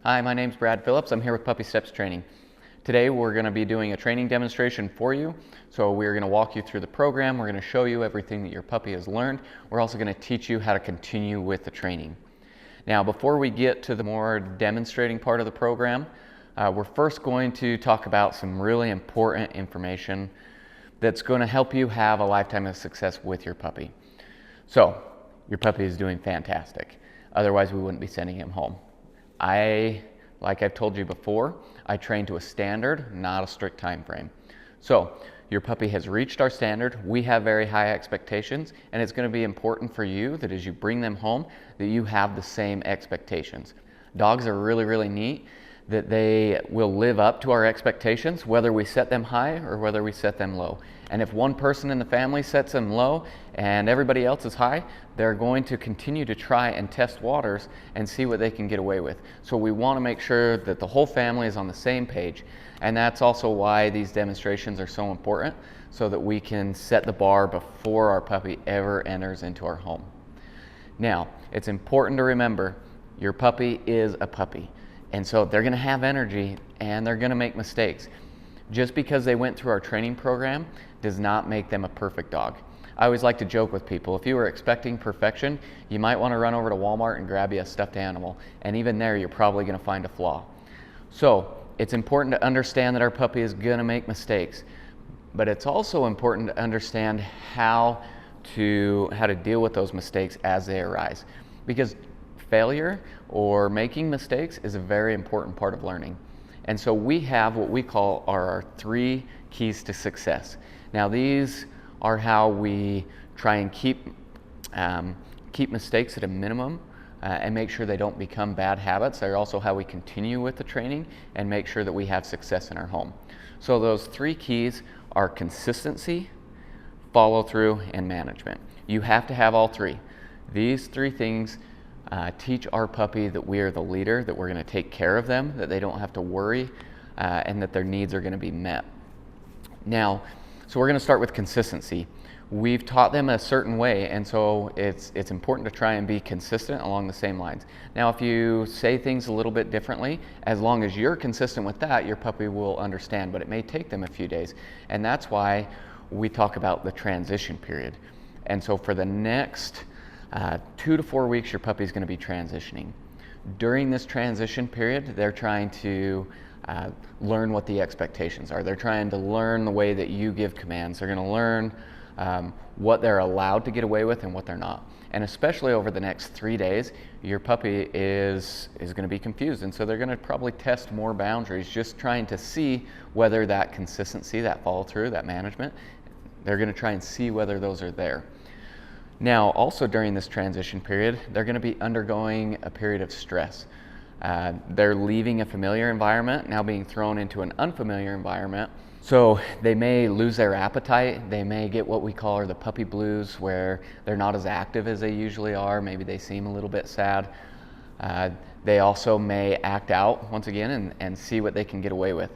Hi, my name's Brad Phillips. I'm here with Puppy Steps Training. Today we're going to be doing a training demonstration for you. So we're going to walk you through the program. We're going to show you everything that your puppy has learned. We're also going to teach you how to continue with the training. Now, before we get to the more demonstrating part of the program, we're first going to talk about some really important information that's going to help you have a lifetime of success with your puppy. So, your puppy is doing fantastic. Otherwise, we wouldn't be sending him home. Like I've told you before, I train to a standard, not a strict time frame. So your puppy has reached our standard. We have very high expectations, and it's going to be important for you that as you bring them home, that you have the same expectations. Dogs are really, really neat that they will live up to our expectations, whether we set them high or whether we set them low. And if one person in the family sets them low and everybody else is high, they're going to continue to try and test waters and see what they can get away with. So we want to make sure that the whole family is on the same page. And that's also why these demonstrations are so important, so that we can set the bar before our puppy ever enters into our home. Now, it's important to remember, your puppy is a puppy. And so they're going to have energy and they're going to make mistakes. Just because they went through our training program does not make them a perfect dog. I always like to joke with people, if you were expecting perfection, you might want to run over to Walmart and grab you a stuffed animal. And even there, you're probably going to find a flaw. So it's important to understand that our puppy is going to make mistakes. But it's also important to understand how to deal with those mistakes as they arise. Because failure or making mistakes is a very important part of learning. And so we have what we call our 3 keys to success. Now these are how we try and keep mistakes at a minimum and make sure they don't become bad habits. They're also how we continue with the training and make sure that we have success in our home. So those 3 keys are consistency, follow through, and management. You have to have all 3. These 3 things teach our puppy that we are the leader, that we're going to take care of them, that they don't have to worry, and that their needs are going to be met. Now, so we're going to start with consistency. We've taught them a certain way, and so it's important to try and be consistent along the same lines. Now, if you say things a little bit differently, as long as you're consistent with that, your puppy will understand, but it may take them a few days. And that's why we talk about the transition period. And so for the next 2 to 4 weeks, your puppy is going to be transitioning. During this transition period, they're trying to learn what the expectations are. They're trying to learn the way that you give commands. They're going to learn what they're allowed to get away with and what they're not. And especially over the next 3 days, your puppy is going to be confused. And so they're going to probably test more boundaries, just trying to see whether that consistency, that follow through, that management, they're going to try and see whether those are there. Now, also during this transition period, they're going to be undergoing a period of stress. They're leaving a familiar environment, now being thrown into an unfamiliar environment. So they may lose their appetite. They may get what we call the puppy blues, where they're not as active as they usually are. Maybe they seem a little bit sad. They also may act out once again and see what they can get away with.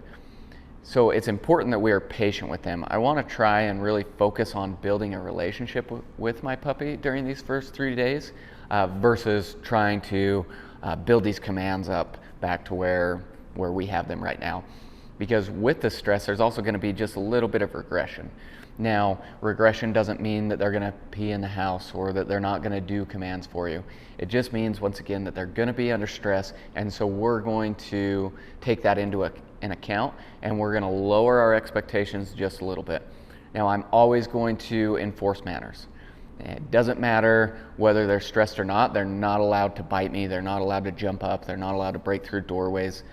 So it's important that we are patient with them. I want to try and really focus on building a relationship with my puppy during these first 3 days versus trying to build these commands up back to where we have them right now. Because with the stress, there's also going to be just a little bit of regression. Now, regression doesn't mean that they're going to pee in the house or that they're not going to do commands for you. It just means, once again, that they're going to be under stress, and so we're going to take that into an account, and we're going to lower our expectations just a little bit. Now, I'm always going to enforce manners. It doesn't matter whether they're stressed or not. They're not allowed to bite me. They're not allowed to jump up. They're not allowed to break through doorways.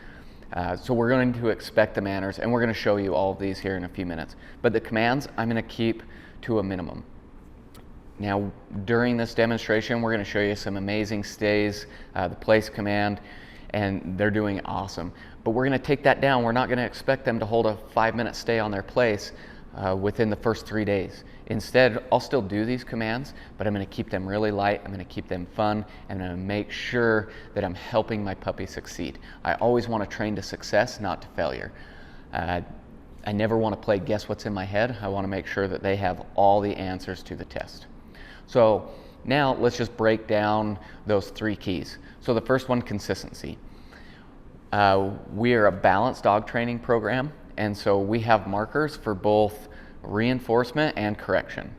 So we're going to expect the manners, and we're going to show you all of these here in a few minutes. But the commands, I'm going to keep to a minimum. Now, during this demonstration, we're going to show you some amazing stays, the place command, and they're doing awesome. But we're going to take that down. We're not going to expect them to hold a 5-minute stay on their place within the first 3 days. Instead, I'll still do these commands, but I'm going to keep them really light. I'm going to keep them fun, and I'm going to make sure that I'm helping my puppy succeed. I always want to train to success, not to failure. I never want to play guess what's in my head. I want to make sure that they have all the answers to the test. So now let's just break down those 3 keys. So the first one, consistency. We are a balanced dog training program, and so we have markers for both reinforcement and correction.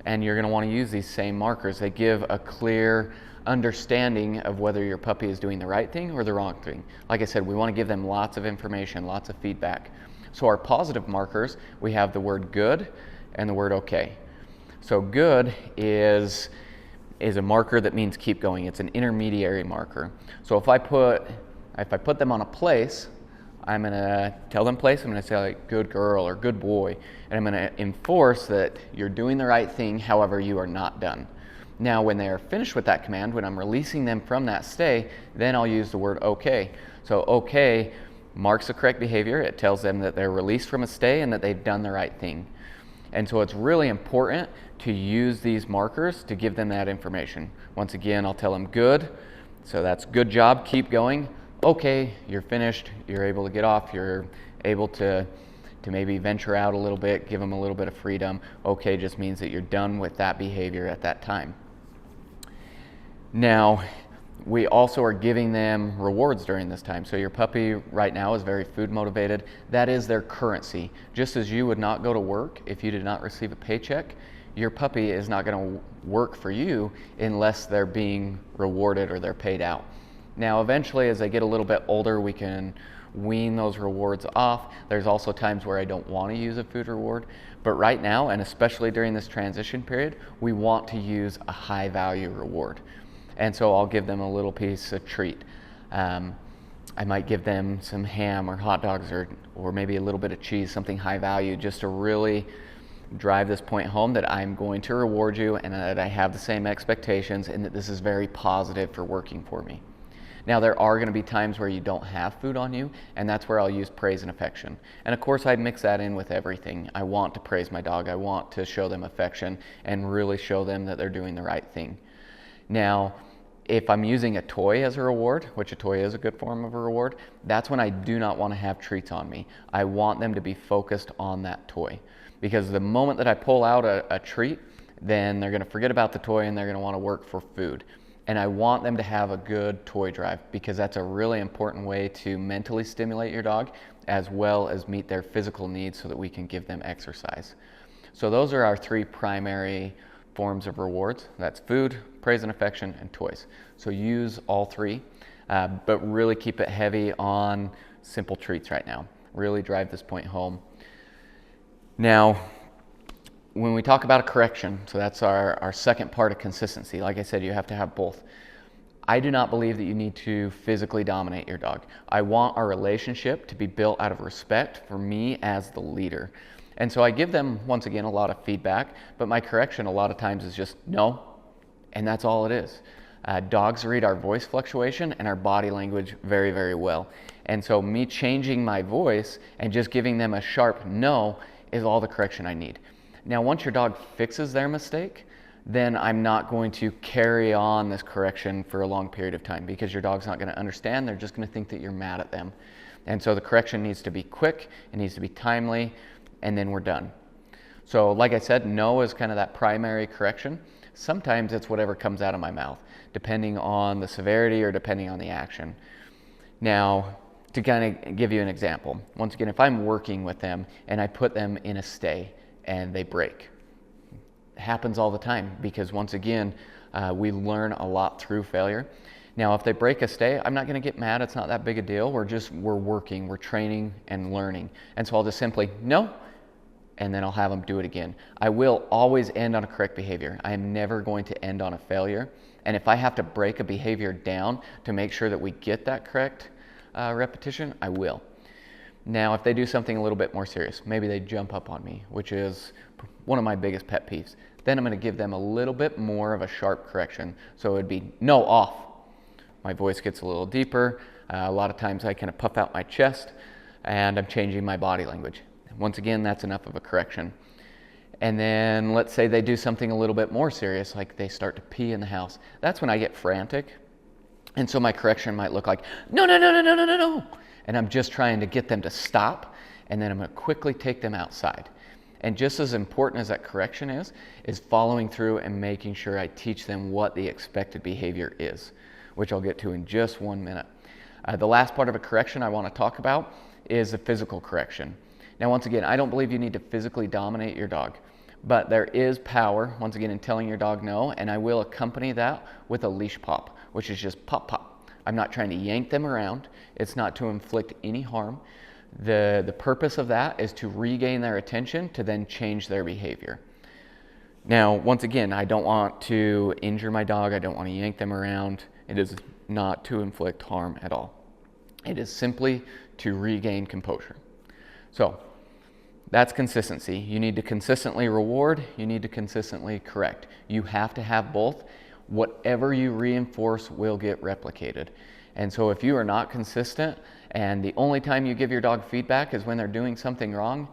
And you're going to want to use these same markers. They give a clear understanding of whether your puppy is doing the right thing or the wrong thing. Like I said, we want to give them lots of information, lots of feedback. So our positive markers, we have the word good and the word okay. So good is a marker that means keep going. It's an intermediary marker. So if I put them on a place, I'm going to tell them place. I'm going to say like good girl or good boy, and I'm going to enforce that you're doing the right thing, however you are not done. Now when they are finished with that command, when I'm releasing them from that stay, then I'll use the word okay. So okay marks the correct behavior. It tells them that they're released from a stay and that they've done the right thing. And so it's really important to use these markers to give them that information. Once again, I'll tell them good. So that's good job, keep going. Okay, you're finished, you're able to get off, you're able to maybe venture out a little bit, give them a little bit of freedom. Okay just means that you're done with that behavior at that time. Now, we also are giving them rewards during this time. So your puppy right now is very food motivated. That is their currency. Just as you would not go to work if you did not receive a paycheck, your puppy is not going to work for you unless they're being rewarded or they're paid out. Now, eventually, as they get a little bit older, we can wean those rewards off. There's also times where I don't want to use a food reward. But right now, and especially during this transition period, we want to use a high value reward. And so I'll give them a little piece of treat. I might give them some ham or hot dogs or maybe a little bit of cheese, something high value, just to really drive this point home that I'm going to reward you and that I have the same expectations and that this is very positive for working for me. Now there are going to be times where you don't have food on you, and that's where I'll use praise and affection. And of course I mix that in with everything. I want to praise my dog. I want to show them affection and really show them that they're doing the right thing. Now, if I'm using a toy as a reward, which a toy is a good form of a reward, that's when I do not want to have treats on me. I want them to be focused on that toy. Because the moment that I pull out a treat, then they're going to forget about the toy and they're going to want to work for food. And I want them to have a good toy drive because that's a really important way to mentally stimulate your dog as well as meet their physical needs so that we can give them exercise. So those are our three primary forms of rewards. That's food, praise and affection, and toys. So use all three, but really keep it heavy on simple treats right now. Really drive this point home. Now, when we talk about a correction, so that's our second part of consistency. Like I said, you have to have both. I do not believe that you need to physically dominate your dog. I want our relationship to be built out of respect for me as the leader. And so I give them, once again, a lot of feedback, but my correction a lot of times is just no, and that's all it is. Dogs read our voice fluctuation and our body language very, very well. And so me changing my voice and just giving them a sharp no is all the correction I need. Now, once your dog fixes their mistake, then I'm not going to carry on this correction for a long period of time because your dog's not going to understand. They're just going to think that you're mad at them. And so the correction needs to be quick, it needs to be timely, and then we're done. So like I said, no is kind of that primary correction. Sometimes it's whatever comes out of my mouth, depending on the severity or depending on the action. Now, to kind of give you an example, once again, if I'm working with them and I put them in a stay and they break, it happens all the time because once again, we learn a lot through failure. Now, if they break a stay, I'm not going to get mad. It's not that big a deal. We're working, we're training and learning. And so I'll just simply, no, and then I'll have them do it again. I will always end on a correct behavior. I am never going to end on a failure. And if I have to break a behavior down to make sure that we get that correct repetition, I will. Now, if they do something a little bit more serious, maybe they jump up on me, which is one of my biggest pet peeves, then I'm going to give them a little bit more of a sharp correction. So it would be, no, off. My voice gets a little deeper. A lot of times I kind of puff out my chest and I'm changing my body language. Once again, that's enough of a correction. And then let's say they do something a little bit more serious, like they start to pee in the house. That's when I get frantic. And so my correction might look like, no, no, no, no, no, no, no, no. And I'm just trying to get them to stop. And then I'm going to quickly take them outside. And just as important as that correction is following through and making sure I teach them what the expected behavior is, which I'll get to in just 1 minute. The last part of a correction I want to talk about is a physical correction. Now, once again, I don't believe you need to physically dominate your dog, but there is power, once again, in telling your dog no, and I will accompany that with a leash pop, which is just pop, pop. I'm not trying to yank them around. It's not to inflict any harm. The purpose of that is to regain their attention to then change their behavior. Now, once again, I don't want to injure my dog. I don't want to yank them around. It is not to inflict harm at all. It is simply to regain composure. So that's consistency. You need to consistently reward. You need to consistently correct. You have to have both. Whatever you reinforce will get replicated. And so if you are not consistent and the only time you give your dog feedback is when they're doing something wrong,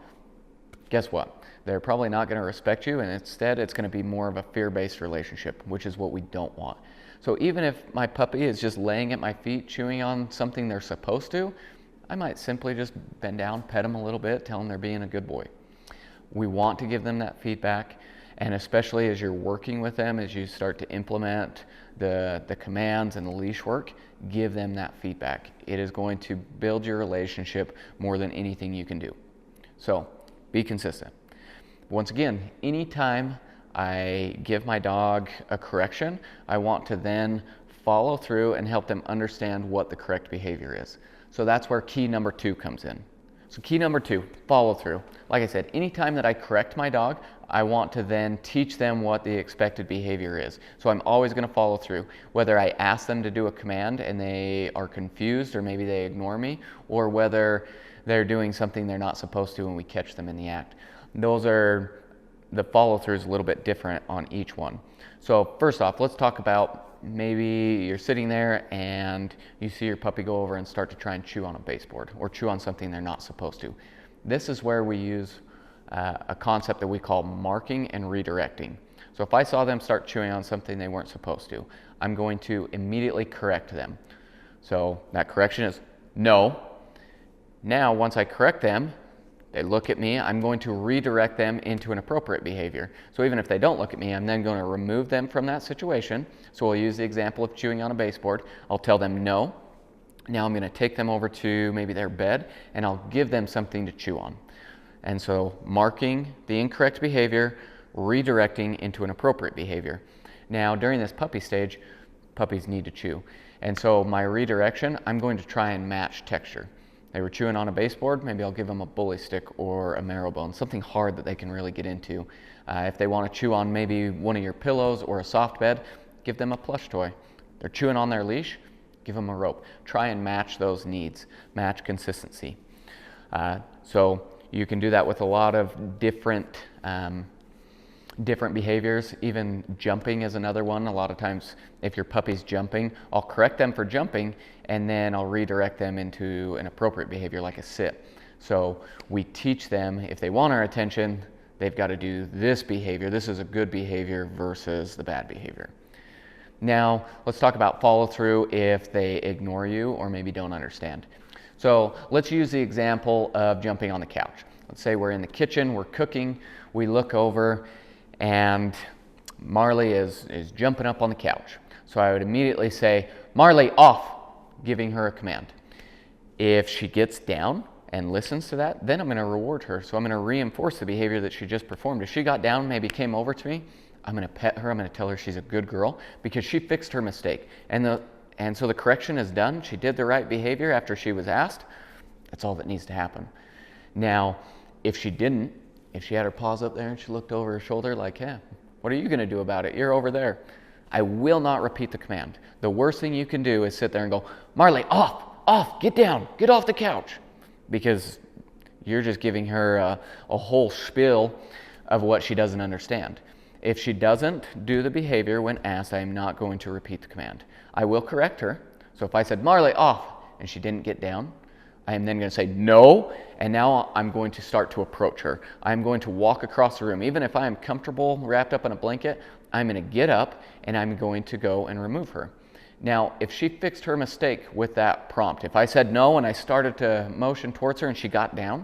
guess what? They're probably not going to respect you, and instead it's going to be more of a fear-based relationship, which is what we don't want. So even if my puppy is just laying at my feet chewing on something they're supposed to, I might simply just bend down, pet them a little bit, tell them they're being a good boy. We want to give them that feedback, and especially as you're working with them, as you start to implement the commands and the leash work, give them that feedback. It is going to build your relationship more than anything you can do. So be consistent. Once again, anytime I give my dog a correction, I want to then follow through and help them understand what the correct behavior is. So that's where key number 2 comes in. So key number 2, follow through. Like I said, anytime that I correct my dog, I want to then teach them what the expected behavior is. So I'm always going to follow through. Whether I ask them to do a command and they are confused or maybe they ignore me, or whether they're doing something they're not supposed to and we catch them in the act. Those are, the follow through is a little bit different on each one. So first off, let's talk about maybe you're sitting there and you see your puppy go over and start to try and chew on a baseboard or chew on something they're not supposed to. This is where we use a concept that we call marking and redirecting. So if I saw them start chewing on something they weren't supposed to, I'm going to immediately correct them. So that correction is no. Now, once I correct them, they look at me, I'm going to redirect them into an appropriate behavior. So even if they don't look at me, I'm then going to remove them from that situation. So we'll use the example of chewing on a baseboard. I'll tell them no. Now I'm going to take them over to maybe their bed and I'll give them something to chew on. And so marking the incorrect behavior, redirecting into an appropriate behavior. Now during this puppy stage, puppies need to chew. And so my redirection, I'm going to try and match texture. They were chewing on a baseboard, maybe I'll give them a bully stick or a marrow bone, something hard that they can really get into. If they want to chew on maybe one of your pillows or a soft bed, give them a plush toy. They're chewing on their leash, give them a rope. Try and match those needs, match consistency. So you can do that with a lot of different behaviors. Even jumping is another one. A lot of times if your puppy's jumping, I'll correct them for jumping and then I'll redirect them into an appropriate behavior like a sit. So we teach them, if they want our attention, they've got to do this behavior. This is a good behavior versus the bad behavior. Now let's talk about follow through if they ignore you or maybe don't understand. So let's use the example of jumping on the couch. Let's say we're in the kitchen, we're cooking, we look over and Marley is jumping up on the couch. So I would immediately say, Marley, off, giving her a command. If she gets down and listens to that, then I'm going to reward her. So I'm going to reinforce the behavior that she just performed. If she got down, maybe came over to me, I'm going to pet her. I'm going to tell her she's a good girl because she fixed her mistake. And so the correction is done. She did the right behavior after she was asked. That's all that needs to happen. Now, if she didn't, if she had her paws up there and she looked over her shoulder like, hey, what are you going to do about it? You're over there. I will not repeat the command. The worst thing you can do is sit there and go, Marley, off, get down, get off the couch. Because you're just giving her a whole spiel of what she doesn't understand. If she doesn't do the behavior when asked, I am not going to repeat the command. I will correct her. So if I said, Marley, off, and she didn't get down, I am then going to say no, and now I'm going to start to approach her. I'm going to walk across the room. Even if I am comfortable wrapped up in a blanket, I'm going to get up and I'm going to go and remove her. Now, if she fixed her mistake with that prompt, if I said no and I started to motion towards her and she got down,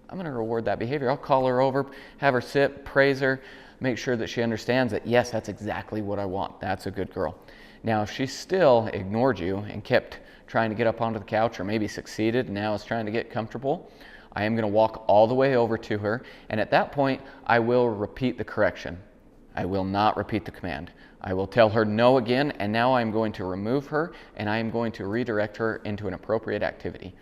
I'm going to reward that behavior. I'll call her over, have her sit, praise her, make sure that she understands that, yes, that's exactly what I want. That's a good girl. Now, if she still ignored you and kept trying to get up onto the couch, or maybe succeeded and now is trying to get comfortable, I am going to walk all the way over to her, and at that point, I will repeat the correction. I will not repeat the command. I will tell her no again, and now I'm going to remove her, and I am going to redirect her into an appropriate activity.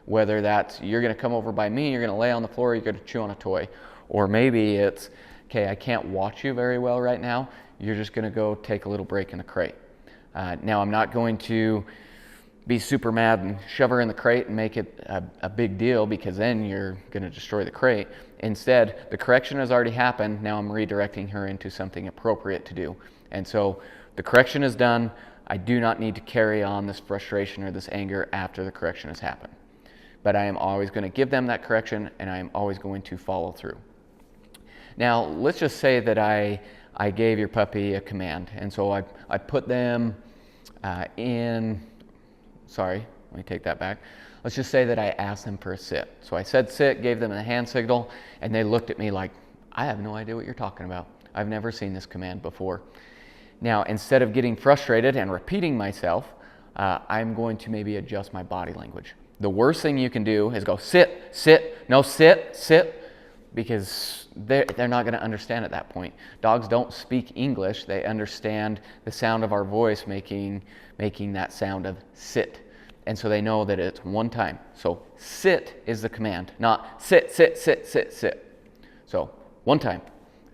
Whether that's, you're going to come over by me, you're going to lay on the floor, you're going to chew on a toy. Or maybe it's, okay, I can't watch you very well right now, you're just going to go take a little break in the crate. Now, I'm not going to be super mad and shove her in the crate and make it a big deal, because then you're going to destroy the crate. Instead, the correction has already happened. Now I'm redirecting her into something appropriate to do. And so the correction is done. I do not need to carry on this frustration or this anger after the correction has happened. But I am always going to give them that correction, and I am always going to follow through. Now, let's just say that I gave your puppy a command, and so I put them in. Sorry, let me take that back. Let's just say that I asked them for a sit. So I said sit, gave them a hand signal, and they looked at me like, I have no idea what you're talking about. I've never seen this command before. Now, instead of getting frustrated and repeating myself, I'm going to maybe adjust my body language. The worst thing you can do is go sit, sit, no sit, sit, because they're not going to understand at that point. Dogs don't speak English. They understand the sound of our voice making that sound of sit. And so they know that it's one time. So sit is the command, not sit, sit, sit, sit, sit. So one time,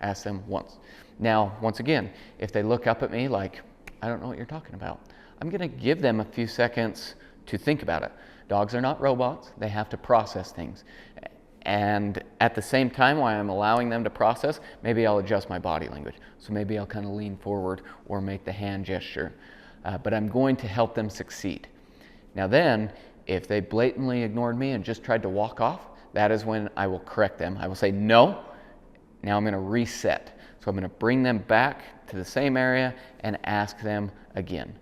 ask them once. Now, once again, if they look up at me like, I don't know what you're talking about, I'm going to give them a few seconds to think about it. Dogs are not robots. They have to process things. And at the same time, while I'm allowing them to process, maybe I'll adjust my body language. So maybe I'll kind of lean forward or make the hand gesture. But I'm going to help them succeed. Now then, if they blatantly ignored me and just tried to walk off, that is when I will correct them. I will say, no, now I'm going to reset. So I'm going to bring them back to the same area and ask them again.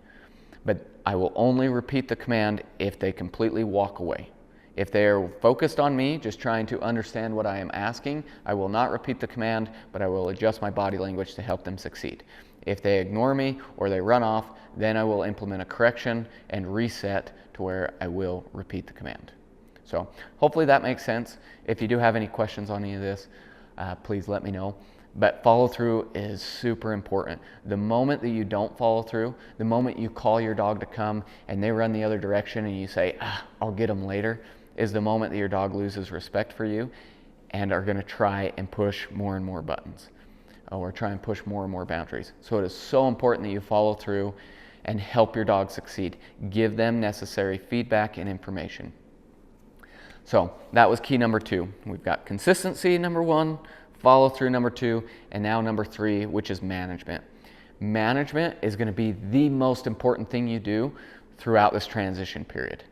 But I will only repeat the command if they completely walk away. If they are focused on me, just trying to understand what I am asking, I will not repeat the command, but I will adjust my body language to help them succeed. If they ignore me or they run off, then I will implement a correction and reset to where I will repeat the command. So hopefully that makes sense. If you do have any questions on any of this, please let me know. But follow through is super important. The moment that you don't follow through, the moment you call your dog to come and they run the other direction and you say, I'll get them later, is the moment that your dog loses respect for you and are going to try and push more and more buttons or try and push more and more boundaries. So it is so important that you follow through and help your dog succeed. Give them necessary feedback and information. So that was key number 2. We've got consistency, number 1, follow through, number 2, and now number 3, which is management. Management is going to be the most important thing you do throughout this transition period.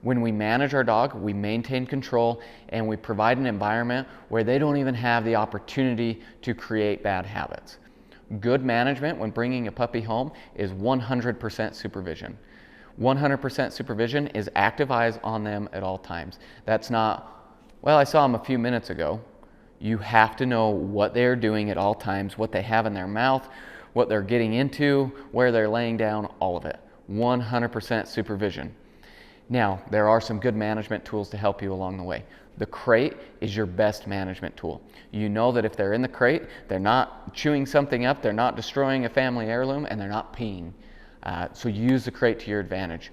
When we manage our dog, we maintain control and we provide an environment where they don't even have the opportunity to create bad habits. Good management when bringing a puppy home is 100% supervision. 100% supervision is active eyes on them at all times. That's not, well, I saw them a few minutes ago. You have to know what they're doing at all times, what they have in their mouth, what they're getting into, where they're laying down, all of it. 100% supervision. Now, there are some good management tools to help you along the way. The crate is your best management tool. You know that if they're in the crate, they're not chewing something up, they're not destroying a family heirloom, and they're not peeing. So use the crate to your advantage.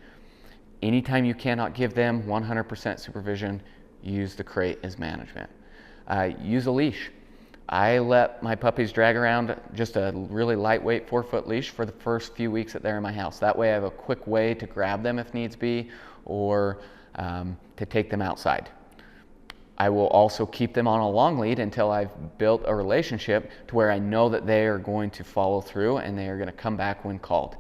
Anytime you cannot give them 100% supervision, use the crate as management. Use a leash. I let my puppies drag around just a really lightweight 4-foot leash for the first few weeks that they're in my house. That way I have a quick way to grab them if needs be, or to take them outside. I will also keep them on a long lead until I've built a relationship to where I know that they are going to follow through and they are going to come back when called.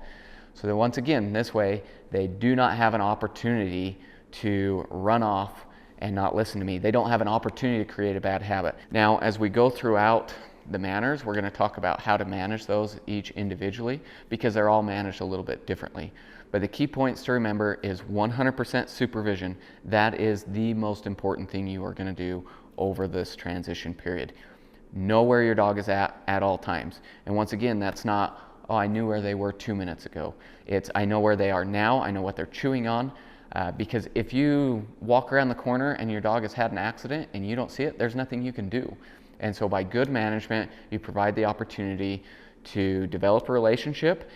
So that once again, this way, they do not have an opportunity to run off and not listen to me. They don't have an opportunity to create a bad habit. Now, as we go throughout the manners, we're going to talk about how to manage those each individually because they're all managed a little bit differently. But the key points to remember is 100% supervision. That is the most important thing you are going to do over this transition period. Know where your dog is at all times. And once again, that's not, oh, I knew where they were 2 minutes ago. It's, I know where they are now, I know what they're chewing on. Because if you walk around the corner and your dog has had an accident and you don't see it, there's nothing you can do. And so by good management, you provide the opportunity to develop a relationship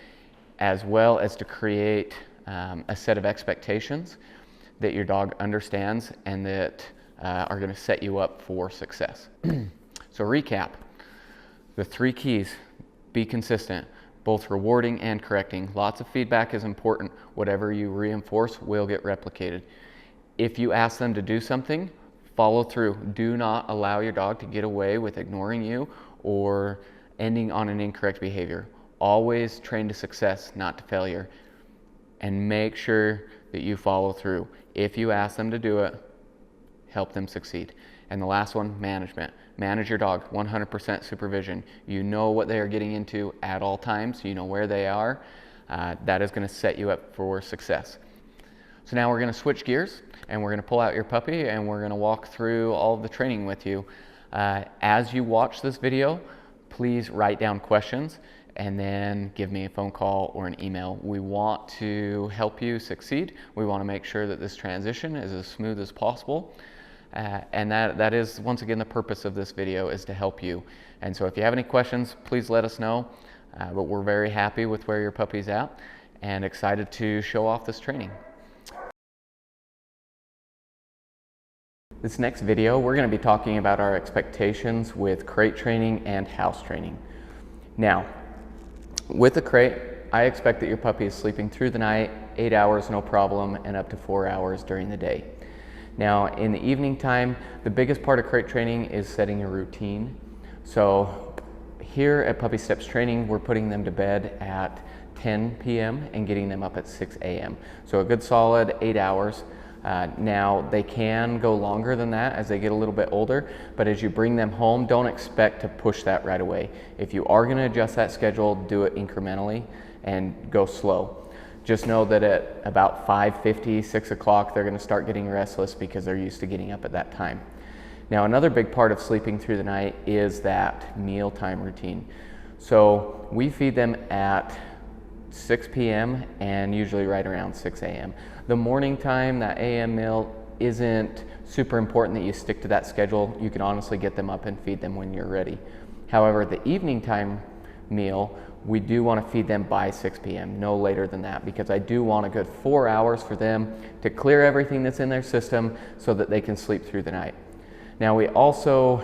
as well as to create a set of expectations that your dog understands and that are going to set you up for success. So recap, the 3 keys: be consistent, both rewarding and correcting. Lots of feedback is important. Whatever you reinforce will get replicated. If you ask them to do something, follow through. Do not allow your dog to get away with ignoring you or ending on an incorrect behavior. Always train to success, not to failure. And make sure that you follow through. If you ask them to do it, help them succeed. And the last one, management. Manage your dog, 100% supervision. You know what they are getting into at all times. You know where they are. That is going to set you up for success. So now we're going to switch gears and we're going to pull out your puppy and we're going to walk through all of the training with you. As you watch this video, please write down questions and then give me a phone call or an email. We want to help you succeed. We want to make sure that this transition is as smooth as possible. And that is, once again, the purpose of this video is to help you. And so if you have any questions, please let us know. But we're very happy with where your puppy's at and excited to show off this training. This next video, we're going to be talking about our expectations with crate training and house training. Now, with the crate, I expect that your puppy is sleeping through the night, 8 hours, no problem, and up to 4 hours during the day. Now, in the evening time, the biggest part of crate training is setting a routine. So here at Puppy Steps Training, we're putting them to bed at 10 p.m. and getting them up at 6 a.m. So a good solid 8 hours. Now, they can go longer than that as they get a little bit older, but as you bring them home, don't expect to push that right away. If you are going to adjust that schedule, do it incrementally and go slow. Just know that at about 5:50, 6 o'clock, they're going to start getting restless because they're used to getting up at that time. Now, another big part of sleeping through the night is that mealtime routine. So we feed them at 6 p.m. and usually right around 6 a.m. The morning time, that a.m. meal, isn't super important that you stick to that schedule. You can honestly get them up and feed them when you're ready. However, the evening time meal, we do want to feed them by 6 p.m., no later than that, because I do want a good 4 hours for them to clear everything that's in their system so that they can sleep through the night. Now, we also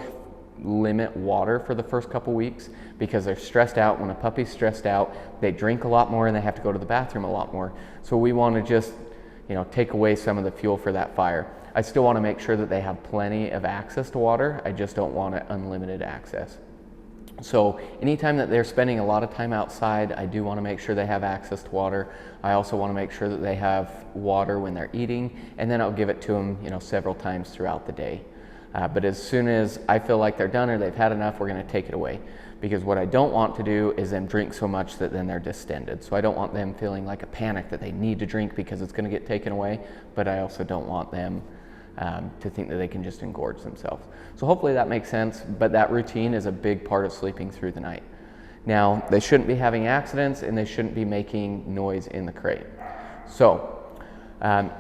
limit water for the first couple weeks because they're stressed out. When a puppy's stressed out, they drink a lot more and they have to go to the bathroom a lot more. So we want to just, take away some of the fuel for that fire. I still want to make sure that they have plenty of access to water. I just don't want unlimited access. So anytime that they're spending a lot of time outside, I do want to make sure they have access to water. I also want to make sure that they have water when they're eating, and then I'll give it to them, several times throughout the day. But as soon as I feel like they're done or they've had enough, we're going to take it away. Because what I don't want to do is them drink so much that then they're distended. So I don't want them feeling like a panic that they need to drink because it's going to get taken away, but I also don't want them to think that they can just engorge themselves. So hopefully that makes sense, but that routine is a big part of sleeping through the night. Now, they shouldn't be having accidents and they shouldn't be making noise in the crate. So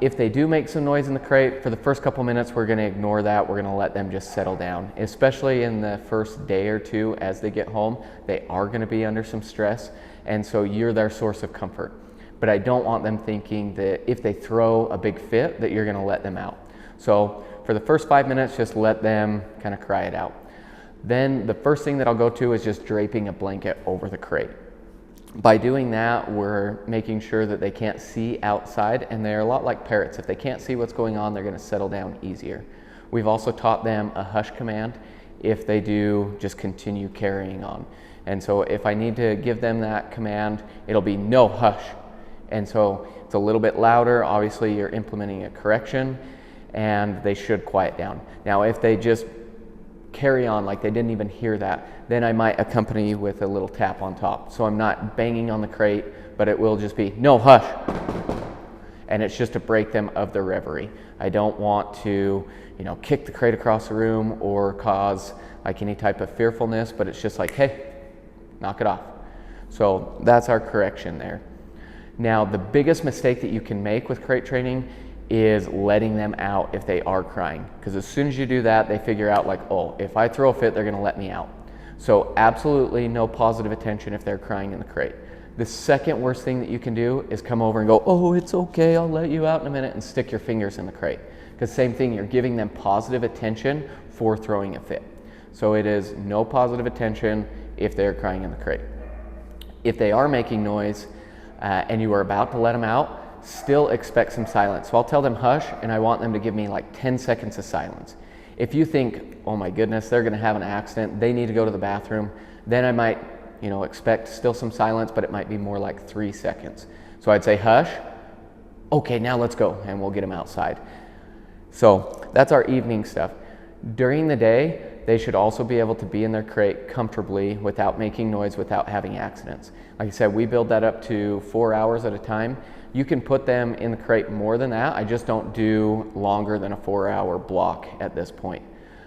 if they do make some noise in the crate, for the first couple minutes, we're going to ignore that. We're going to let them just settle down, especially in the first day or two as they get home. They are going to be under some stress, and so you're their source of comfort. But I don't want them thinking that if they throw a big fit, that you're going to let them out. So for the first 5 minutes, just let them kind of cry it out. Then the first thing that I'll go to is just draping a blanket over the crate. By doing that, we're making sure that they can't see outside, and they're a lot like parrots. If they can't see what's going on, they're going to settle down easier. We've also taught them a hush command. If they do, just continue carrying on. And so if I need to give them that command, it'll be no, hush. And so it's a little bit louder. Obviously, you're implementing a correction, and they should quiet down. Now, if they just carry on like they didn't even hear that, then I might accompany with a little tap on top. So I'm not banging on the crate, but it will just be, no, hush. And it's just to break them of their reverie. I don't want to, kick the crate across the room or cause like any type of fearfulness, but it's just like, hey, knock it off. So that's our correction there. Now, the biggest mistake that you can make with crate training is letting them out if they are crying. Because as soon as you do that, they figure out like, oh, if I throw a fit, they're gonna let me out. So absolutely no positive attention if they're crying in the crate. The second worst thing that you can do is come over and go, oh, it's okay, I'll let you out in a minute, and stick your fingers in the crate. Because same thing, you're giving them positive attention for throwing a fit. So it is no positive attention if they're crying in the crate. If they are making noise, and you are about to let them out, still expect some silence. So I'll tell them hush, and I want them to give me like 10 seconds of silence. If you think, oh my goodness, they're gonna have an accident, they need to go to the bathroom, then I might, expect still some silence, but it might be more like 3 seconds. So I'd say hush, okay, now let's go, and we'll get them outside. So that's our evening stuff. During the day, they should also be able to be in their crate comfortably without making noise, without having accidents. Like I said, we build that up to 4 hours at a time. You can put them in the crate more than that. I just don't do longer than a 4-hour block at this point.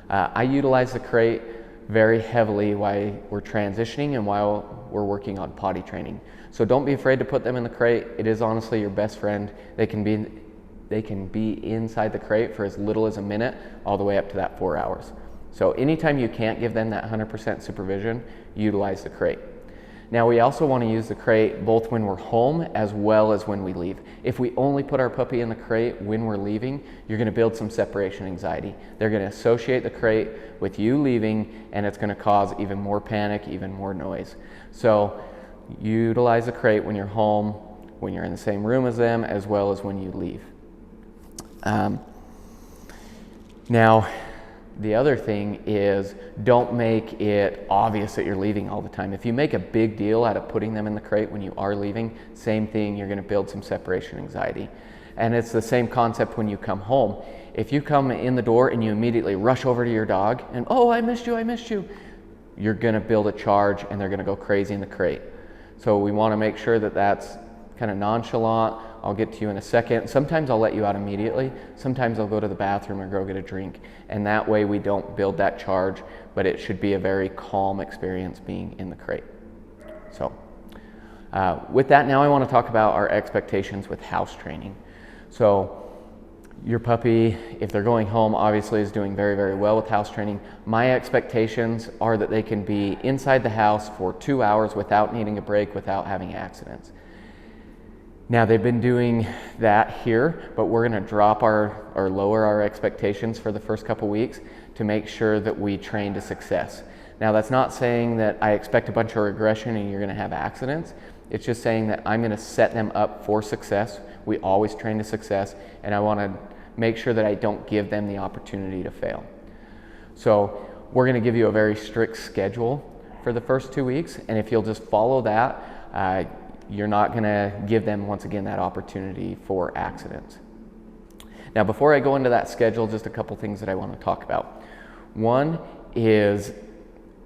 I utilize the crate very heavily while we're transitioning and while we're working on potty training. So don't be afraid to put them in the crate. It is honestly your best friend. They can be inside the crate for as little as a minute, all the way up to that 4 hours. So anytime you can't give them that 100% supervision, utilize the crate. Now we also want to use the crate both when we're home as well as when we leave. If we only put our puppy in the crate when we're leaving, you're going to build some separation anxiety. They're going to associate the crate with you leaving, and it's going to cause even more panic, even more noise. So utilize the crate when you're home, when you're in the same room as them, as well as when you leave. Now, the other thing is, don't make it obvious that you're leaving all the time. If you make a big deal out of putting them in the crate when you are leaving, same thing, you're going to build some separation anxiety. And it's the same concept when you come home. If you come in the door and you immediately rush over to your dog and, oh, I missed you, you're going to build a charge and they're going to go crazy in the crate. So we want to make sure that that's kind of nonchalant. I'll get to you in a second. Sometimes I'll let you out immediately. Sometimes I'll go to the bathroom or go get a drink. And that way we don't build that charge, but it should be a very calm experience being in the crate. So with that, now I want to talk about our expectations with house training. So your puppy, if they're going home, obviously is doing very, very well with house training. My expectations are that they can be inside the house for 2 hours without needing a break, without having accidents. Now they've been doing that here, but we're going to drop or lower our expectations for the first couple weeks to make sure that we train to success. Now that's not saying that I expect a bunch of regression and you're going to have accidents. It's just saying that I'm going to set them up for success. We always train to success, and I want to make sure that I don't give them the opportunity to fail. So we're going to give you a very strict schedule for the first 2 weeks, and if you'll just follow that, you're not going to give them, once again, that opportunity for accidents. Now, before I go into that schedule, just a couple things that I want to talk about. One is,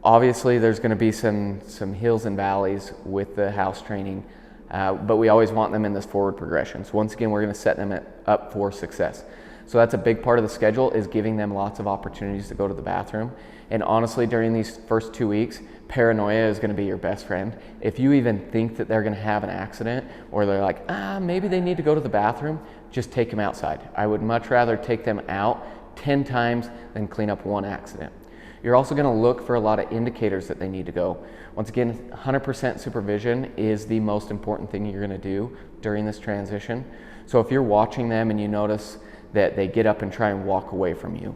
obviously, there's going to be some hills and valleys with the house training, but we always want them in this forward progression. So once again, we're going to set them up for success. So that's a big part of the schedule, is giving them lots of opportunities to go to the bathroom. And honestly, during these first 2 weeks, paranoia is going to be your best friend. If you even think that they're going to have an accident, or they're like, maybe they need to go to the bathroom, just take them outside. I would much rather take them out 10 times than clean up one accident. You're also going to look for a lot of indicators that they need to go. Once again, 100% supervision is the most important thing you're going to do during this transition. So if you're watching them and you notice that they get up and try and walk away from you,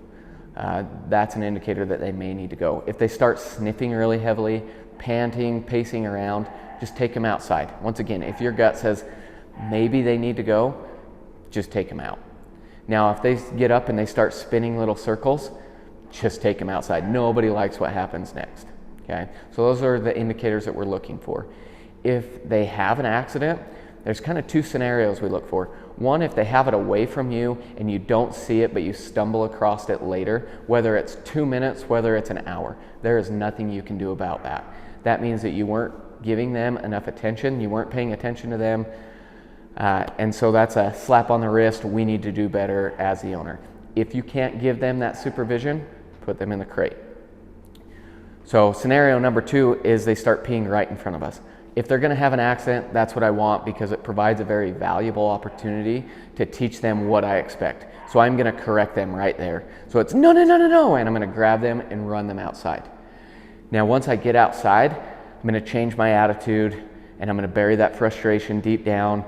that's an indicator that they may need to go. If they start sniffing really heavily, panting, pacing around, just take them outside. Once again, if your gut says maybe they need to go, just take them out. Now, if they get up and they start spinning little circles, just take them outside. Nobody likes what happens next. Okay? So those are the indicators that we're looking for. If they have an accident, there's kind of two scenarios we look for. One, if they have it away from you and you don't see it, but you stumble across it later, whether it's 2 minutes, whether it's an hour, there is nothing you can do about that. That means that you weren't giving them enough attention, you weren't paying attention to them, and so that's a slap on the wrist. We need to do better as the owner. If you can't give them that supervision, put them in the crate. So scenario number 2 is they start peeing right in front of us. If they're going to have an accident, that's what I want, because it provides a very valuable opportunity to teach them what I expect. So I'm going to correct them right there. So it's no, no, no, no, no, and I'm going to grab them and run them outside. Now, once I get outside, I'm going to change my attitude, and I'm going to bury that frustration deep down,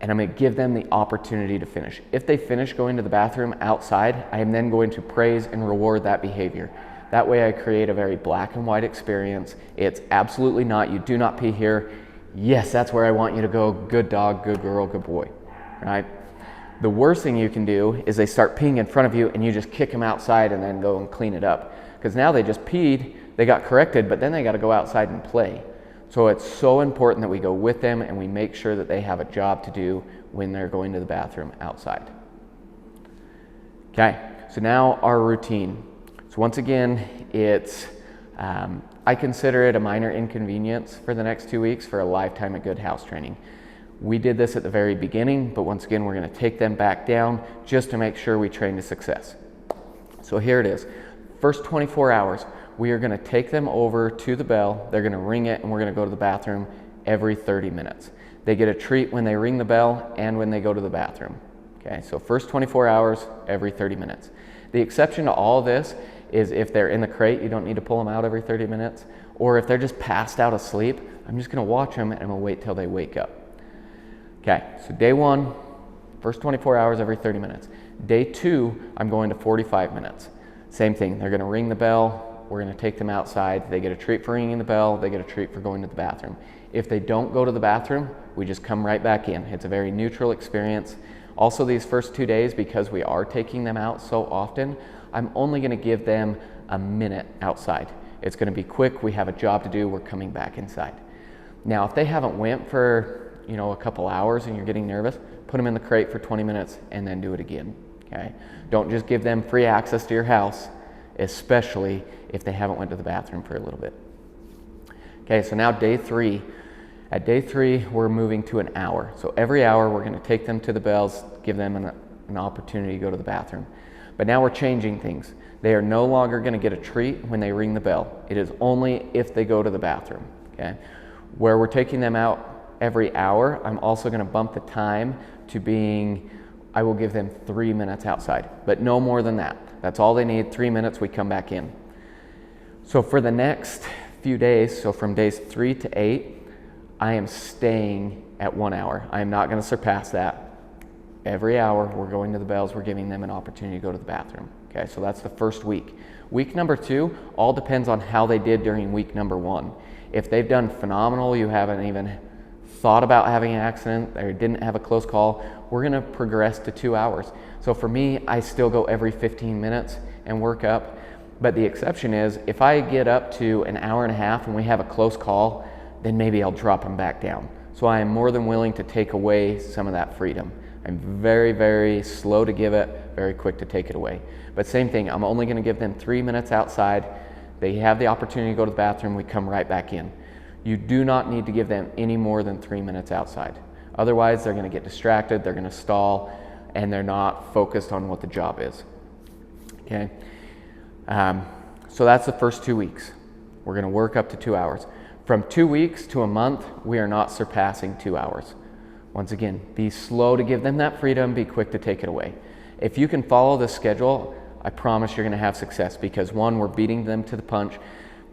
and I'm going to give them the opportunity to finish. If they finish going to the bathroom outside, I am then going to praise and reward that behavior. That way I create a very black and white experience. It's absolutely not, you do not pee here. Yes, that's where I want you to go. Good dog, good girl, good boy, right? The worst thing you can do is they start peeing in front of you and you just kick them outside and then go and clean it up. Because now they just peed, they got corrected, but then they got to go outside and play. So it's so important that we go with them and we make sure that they have a job to do when they're going to the bathroom outside. Okay, so now our routine. So once again, it's, I consider it a minor inconvenience for the next 2 weeks for a lifetime of good house training. We did this at the very beginning, but once again, we're going to take them back down just to make sure we train to success. So here it is. First 24 hours, we are going to take them over to the bell. They're going to ring it, and we're going to go to the bathroom every 30 minutes. They get a treat when they ring the bell and when they go to the bathroom. Okay, so first 24 hours, every 30 minutes. The exception to all of this is if they're in the crate, you don't need to pull them out every 30 minutes. Or if they're just passed out asleep, I'm just going to watch them and I'm going to wait till they wake up. Okay, so day 1, first 24 hours every 30 minutes. Day 2, I'm going to 45 minutes. Same thing, they're going to ring the bell, we're going to take them outside, they get a treat for ringing the bell, they get a treat for going to the bathroom. If they don't go to the bathroom, we just come right back in. It's a very neutral experience. Also, these first 2 days, because we are taking them out so often, I'm only going to give them a minute outside. It's going to be quick, we have a job to do, we're coming back inside. Now, if they haven't went for, a couple hours and you're getting nervous, put them in the crate for 20 minutes and then do it again, okay? Don't just give them free access to your house, especially if they haven't went to the bathroom for a little bit. Okay, so now day 3. At day 3, we're moving to an hour. So every hour, we're going to take them to the bells, give them an opportunity to go to the bathroom. But now we're changing things. They are no longer going to get a treat when they ring the bell. It is only if they go to the bathroom, okay? Where we're taking them out every hour, I'm also going to bump the time to being, I will give them 3 minutes outside, but no more than that. That's all they need, 3 minutes, we come back in. So for the next few days, so from days 3 to 8, I am staying at 1 hour. I am not going to surpass that. Every hour, we're going to the bells, we're giving them an opportunity to go to the bathroom. Okay, so that's the first week. Week number 2, all depends on how they did during week number 1. If they've done phenomenal, you haven't even thought about having an accident, or didn't have a close call, we're gonna progress to 2 hours. So for me, I still go every 15 minutes and work up. But the exception is, if I get up to an hour and a half and we have a close call, then maybe I'll drop them back down. So I am more than willing to take away some of that freedom. I'm very, very slow to give it, very quick to take it away. But same thing, I'm only going to give them 3 minutes outside. They have the opportunity to go to the bathroom, we come right back in. You do not need to give them any more than 3 minutes outside. Otherwise, they're going to get distracted, they're going to stall, and they're not focused on what the job is. Okay? So that's the first 2 weeks. We're going to work up to 2 hours. From 2 weeks to a month, we are not surpassing 2 hours. Once again, be slow to give them that freedom, be quick to take it away. If you can follow this schedule, I promise you're going to have success, because 1, we're beating them to the punch.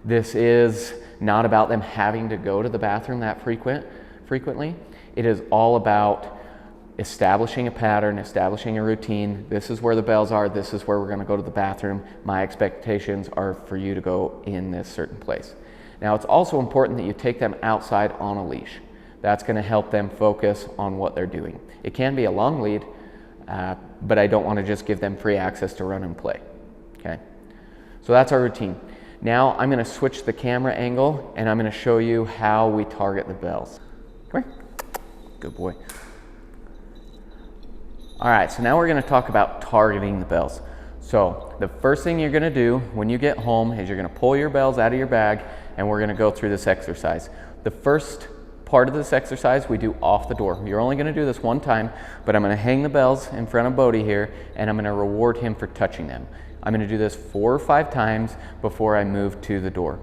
This is not about them having to go to the bathroom that frequently. It is all about establishing a pattern, establishing a routine. This is where the bells are, this is where we're going to go to the bathroom. My expectations are for you to go in this certain place. Now, it's also important that you take them outside on a leash. That's going to help them focus on what they're doing. It can be a long lead, but I don't want to just give them free access to run and play. Okay, so that's our routine. Now I'm going to switch the camera angle and I'm going to show you how we target the bells. Come here. Good boy. All right, so now we're going to talk about targeting the bells. So the first thing you're going to do when you get home is you're going to pull your bells out of your bag, and we're going to go through this exercise. The first part of this exercise we do off the door. You're only going to do this one time, but I'm going to hang the bells in front of Bodie here, and I'm going to reward him for touching them. I'm going to do this 4 or 5 times before I move to the door.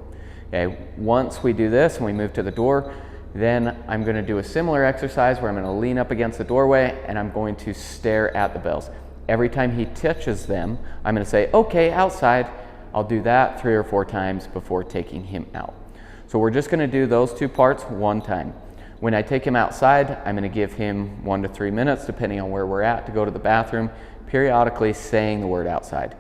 Okay, once we do this and we move to the door, Then I'm going to do a similar exercise where I'm going to lean up against the doorway and I'm going to stare at the bells. Every time he touches them, I'm going to say, okay, outside. I'll do that 3 or 4 times before taking him out. So we're just going to do those 2 parts one time. When I take him outside, I'm going to give him 1 to 3 minutes, depending on where we're at, to go to the bathroom, periodically saying the word outside.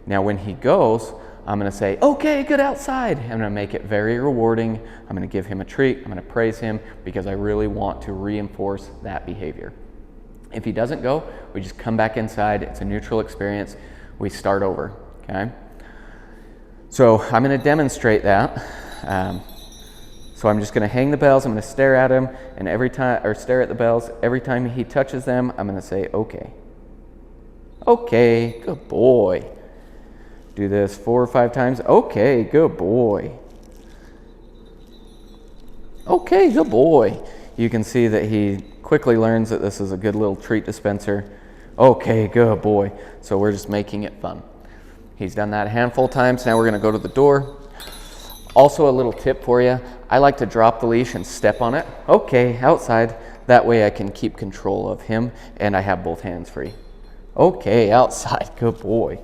Now when he goes, I'm going to say, okay, good outside. I'm going to make it very rewarding. I'm going to give him a treat. I'm going to praise him because I really want to reinforce that behavior. If he doesn't go, we just come back inside. It's a neutral experience. We start over, okay? So I'm going to demonstrate that. So I'm just going to hang the bells. I'm going to stare at him, and stare at the bells. Every time he touches them, I'm going to say, okay. Okay, good boy. Do this 4 or 5 times. Okay, good boy. Okay, good boy. You can see that he quickly learns that this is a good little treat dispenser. Okay, good boy. So we're just making it fun. He's done that a handful of times. Now we're going to go to the door. Also, a little tip for you. I like to drop the leash and step on it. Okay, outside. That way I can keep control of him and I have both hands free. Okay, outside. Good boy.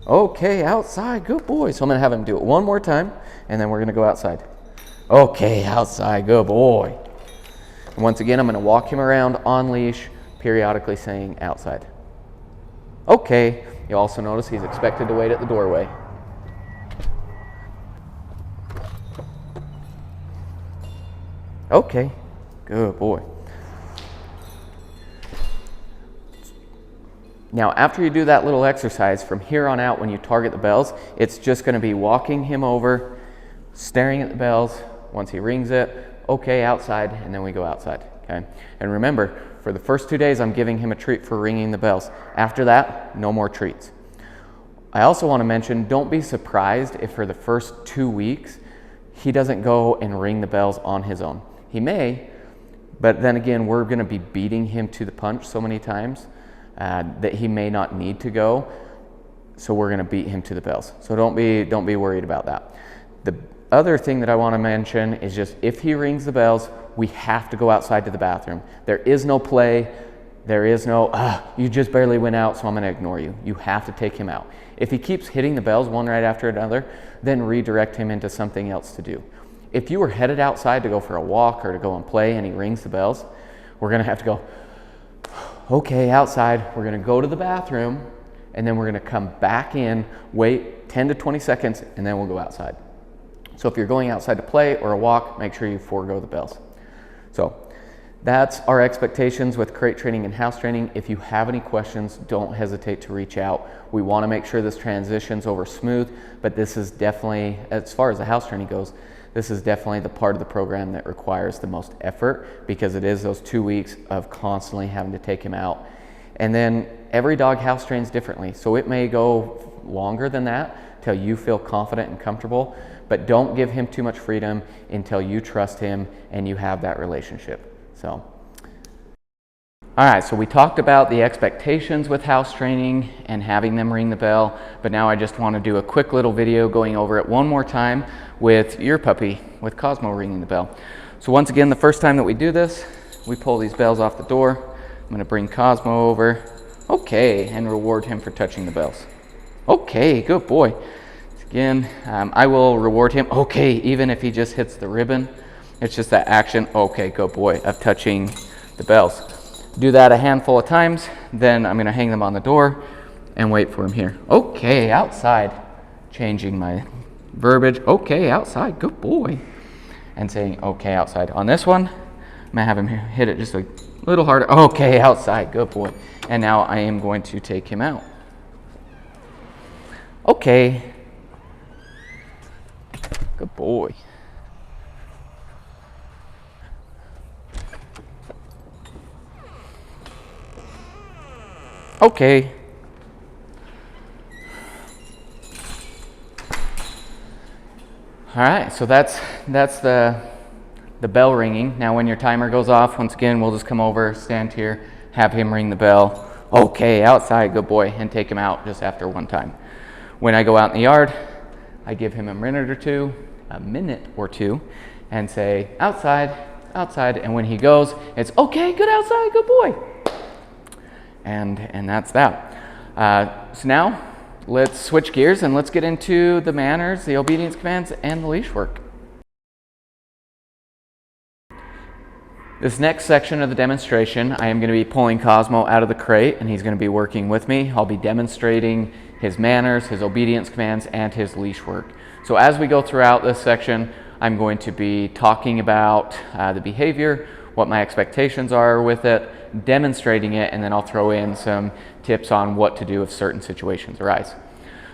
Okay, outside, good boy. So I'm gonna have him do it 1 more time, and then we're gonna go outside. Okay, outside, good boy. And once again, I'm gonna walk him around on leash, periodically saying outside. Okay, you'll also notice he's expected to wait at the doorway. Okay, good boy. Now, after you do that little exercise, from here on out, when you target the bells, it's just going to be walking him over, staring at the bells. Once he rings it, okay, outside, and then we go outside, okay? And remember, for the first 2 days, I'm giving him a treat for ringing the bells. After that, no more treats. I also want to mention, don't be surprised if for the first 2 weeks, he doesn't go and ring the bells on his own. He may, but then again, we're going to be beating him to the punch so many times that he may not need to go, so we're going to beat him to the bells. So don't be worried about that. The other thing that I want to mention is just if he rings the bells, we have to go outside to the bathroom. There is no play. There is no, you just barely went out, so I'm going to ignore you. You have to take him out. If he keeps hitting the bells one right after another, then redirect him into something else to do. If you were headed outside to go for a walk or to go and play and he rings the bells, we're going to have to go, okay, outside. We're going to go to the bathroom, and then we're going to come back in, wait 10 to 20 seconds, and then we'll go outside. So if you're going outside to play or a walk, make sure you forego the bells. So that's our expectations with crate training and house training. If you have any questions, don't hesitate to reach out. We want to make sure this transitions over smooth, but this is definitely, as far as the house training goes, this is definitely the part of the program that requires the most effort because it is those 2 weeks of constantly having to take him out. And then every dog house trains differently. So it may go longer than that till you feel confident and comfortable, but don't give him too much freedom until you trust him and you have that relationship. So, all right, so we talked about the expectations with house training and having them ring the bell, but now I just want to do a quick little video going over it one more time with your puppy, with Cosmo ringing the bell. So once again, the first time that we do this, we pull these bells off the door. I'm going to bring Cosmo over, okay, and reward him for touching the bells. Okay, good boy. Again, I will reward him, okay, even if he just hits the ribbon. It's just that action, okay, good boy, of touching the bells. Do that a handful of times, then I'm going to hang them on the door and wait for him here. Okay, outside. Changing my verbiage. Okay, outside. Good boy. And saying, okay, outside. On this one, I'm going to have him hit it just a little harder. Okay, outside. Good boy. And now I am going to take him out. Okay. Good boy. Okay. All right, so that's the bell ringing. Now when your timer goes off, once again, we'll just come over, stand here, have him ring the bell. Okay, outside, good boy, and take him out just after one time. When I go out in the yard, I give him a minute or two, and say, outside, outside. And when he goes, it's, okay, good outside, good boy. And that's that. So now let's switch gears and let's get into the manners, the obedience commands, and the leash work. This next section of the demonstration, I am going to be pulling Cosmo out of the crate and he's going to be working with me. I'll be demonstrating his manners, his obedience commands, and his leash work. So as we go throughout this section, I'm going to be talking about the behavior, what my expectations are with it, demonstrating it, and then I'll throw in some tips on what to do if certain situations arise.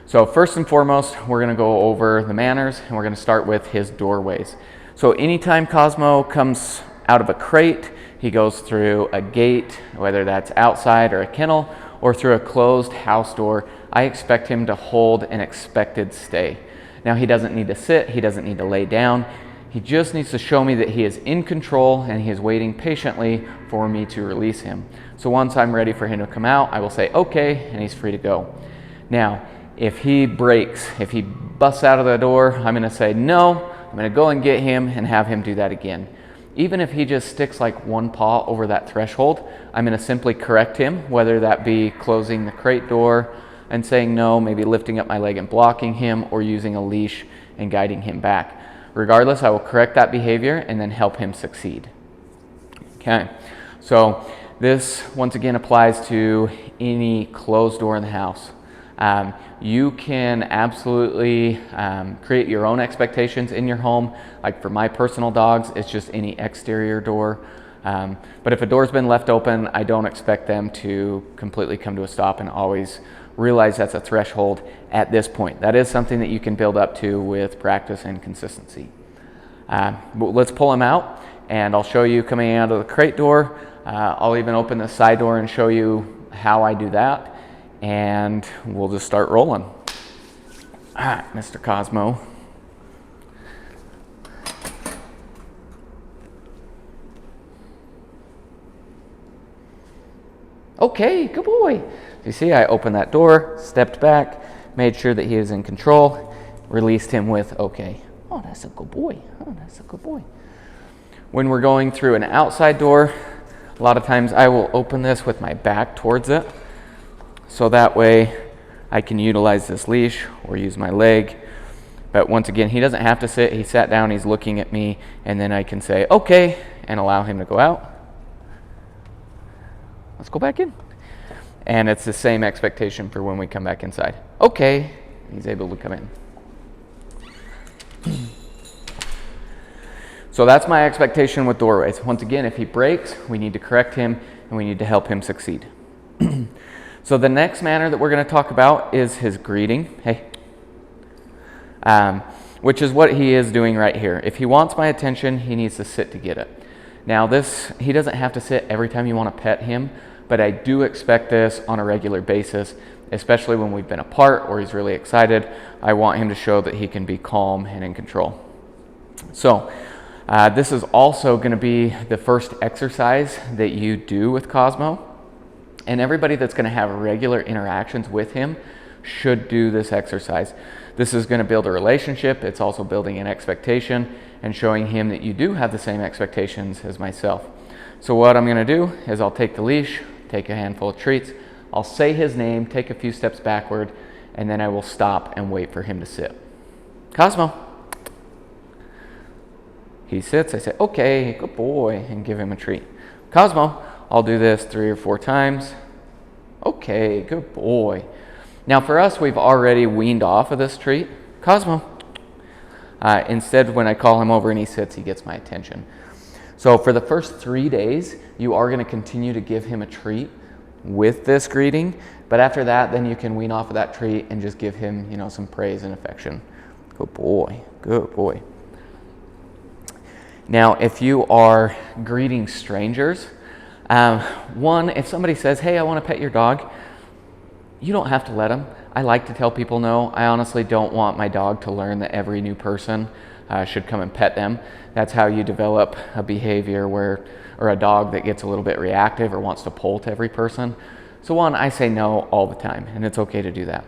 So first and foremost, we're going to go over the manners and we're going to start with his doorways. So anytime Cosmo comes out of a crate, he goes through a gate, whether that's outside or a kennel, or through a closed house door, I expect him to hold an expected stay. Now he doesn't need to sit, he doesn't need to lay down, he just needs to show me that he is in control and he is waiting patiently for me to release him. So once I'm ready for him to come out, I will say okay, and he's free to go. Now, if he breaks, if he busts out of the door, I'm gonna say no, I'm gonna go and get him and have him do that again. Even if he just sticks like one paw over that threshold, I'm going to simply correct him, whether that be closing the crate door and saying no, maybe lifting up my leg and blocking him, or using a leash and guiding him back. Regardless, I will correct that behavior and then help him succeed. Okay, so this once again applies to any closed door in the house. You can absolutely create your own expectations in your home. Like for my personal dogs, it's just any exterior door. But if a door's been left open, I don't expect them to completely come to a stop and always realize that's a threshold at this point. That is something that you can build up to with practice and consistency. But let's pull them out and I'll show you coming out of the crate door. I'll even open the side door and show you how I do that. And we'll just start rolling. All right, Mr. Cosmo. Okay, good boy. You see, I opened that door, stepped back, made sure that he was in control, released him with okay. Oh, that's a good boy. Oh, that's a good boy. When we're going through an outside door, a lot of times I will open this with my back towards it. So that way I can utilize this leash or use my leg. But once again, he doesn't have to sit. He sat down, he's looking at me, and then I can say, okay, and allow him to go out. Let's go back in. And it's the same expectation for when we come back inside. Okay, he's able to come in. So that's my expectation with doorways. Once again, if he breaks, we need to correct him and we need to help him succeed. So the next manner that we're going to talk about is his greeting, hey, which is what he is doing right here. If he wants my attention, he needs to sit to get it. Now this, he doesn't have to sit every time you want to pet him, but I do expect this on a regular basis, especially when we've been apart or he's really excited. I want him to show that he can be calm and in control. So this is also going to be the first exercise that you do with Cosmo. And everybody that's going to have regular interactions with him should do this exercise. This is going to build a relationship. It's also building an expectation and showing him that you do have the same expectations as myself. So what I'm going to do is I'll take the leash, take a handful of treats, I'll say his name, take a few steps backward, and then I will stop and wait for him to sit. Cosmo. He sits, I say, okay, good boy, and give him a treat. Cosmo. I'll do this 3 or 4 times. Okay, good boy. Now for us, we've already weaned off of this treat. Cosmo. Instead, when I call him over and he sits, he gets my attention. So for the first 3 days, you are going to continue to give him a treat with this greeting. But after that, then you can wean off of that treat and just give him, you know, some praise and affection. Good boy, good boy. Now, if you are greeting strangers, one, if somebody says, hey, I want to pet your dog, you don't have to let them. I like to tell people no. I honestly don't want my dog to learn that every new person should come and pet them. That's how you develop a behavior or a dog that gets a little bit reactive or wants to pull to every person. So one, I say no all the time, and it's okay to do that.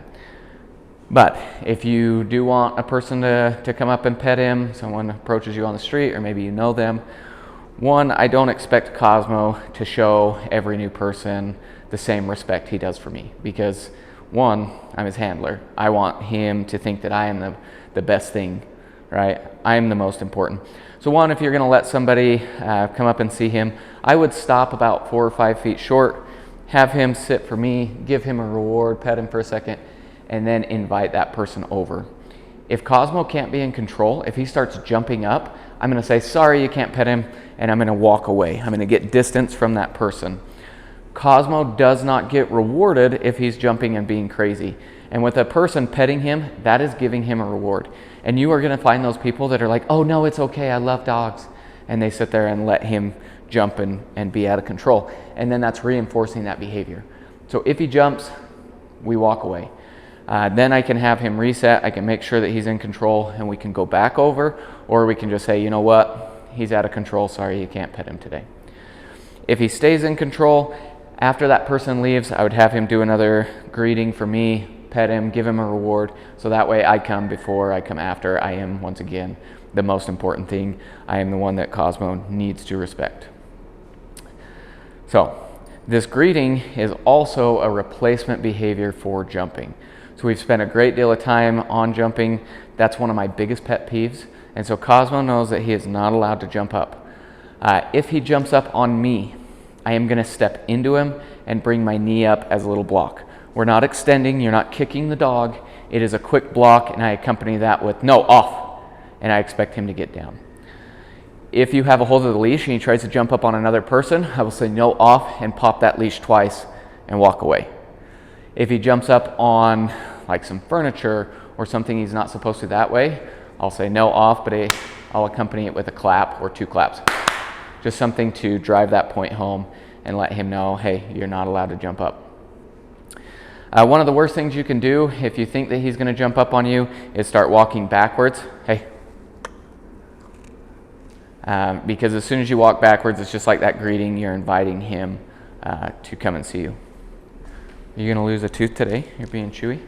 But if you do want a person to come up and pet him, someone approaches you on the street, or maybe you know them, one, I don't expect Cosmo to show every new person the same respect he does for me, because one, I'm his handler. I want him to think that I am the best thing, right? I am the most important. So one, if you're gonna let somebody come up and see him, I would stop about 4 or 5 feet short, have him sit for me, give him a reward, pet him for a second, and then invite that person over. If Cosmo can't be in control, if he starts jumping up, I'm gonna say, sorry, you can't pet him, and I'm gonna walk away. I'm gonna get distance from that person. Cosmo does not get rewarded if he's jumping and being crazy. And with a person petting him, that is giving him a reward. And you are gonna find those people that are like, oh no, it's okay, I love dogs. And they sit there and let him jump and be out of control. And then that's reinforcing that behavior. So if he jumps, we walk away. Then I can have him reset, I can make sure that he's in control, and we can go back over, or we can just say, you know what, he's out of control, sorry, you can't pet him today. If he stays in control, after that person leaves, I would have him do another greeting for me, pet him, give him a reward, so that way I come before, I come after. I am, once again, the most important thing. I am the one that Cosmo needs to respect. So, this greeting is also a replacement behavior for jumping. So we've spent a great deal of time on jumping. That's one of my biggest pet peeves. And so Cosmo knows that he is not allowed to jump up. If he jumps up on me, I am gonna step into him and bring my knee up as a little block. We're not extending, you're not kicking the dog. It is a quick block, and I accompany that with, no, off. And I expect him to get down. If you have a hold of the leash and he tries to jump up on another person, I will say no, off, and pop that leash twice and walk away. If he jumps up on like some furniture or something he's not supposed to that way, I'll say no, off, but I'll accompany it with a clap or 2 claps. Just something to drive that point home and let him know, hey, you're not allowed to jump up. One of the worst things you can do if you think that he's gonna jump up on you is start walking backwards. Hey. Because as soon as you walk backwards, it's just like that greeting, you're inviting him to come and see you. You're gonna lose a tooth today, you're being chewy.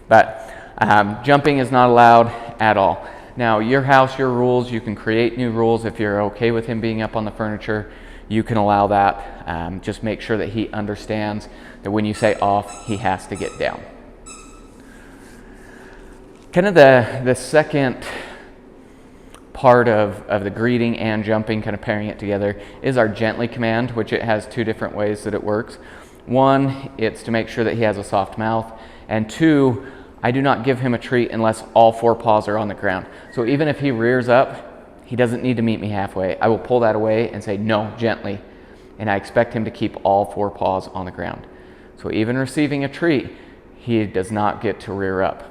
But jumping is not allowed at all. Now, your house, your rules, you can create new rules. If you're okay with him being up on the furniture, you can allow that. Just make sure that he understands that when you say off, he has to get down. Kind of the second part of the greeting and jumping, kind of pairing it together, is our gently command, which it has 2 different ways that it works. 1, it's to make sure that he has a soft mouth, and 2, I do not give him a treat unless all 4 paws are on the ground. So even if he rears up, he doesn't need to meet me halfway. I will pull that away and say no, gently, and I expect him to keep all 4 paws on the ground. So even receiving a treat, he does not get to rear up.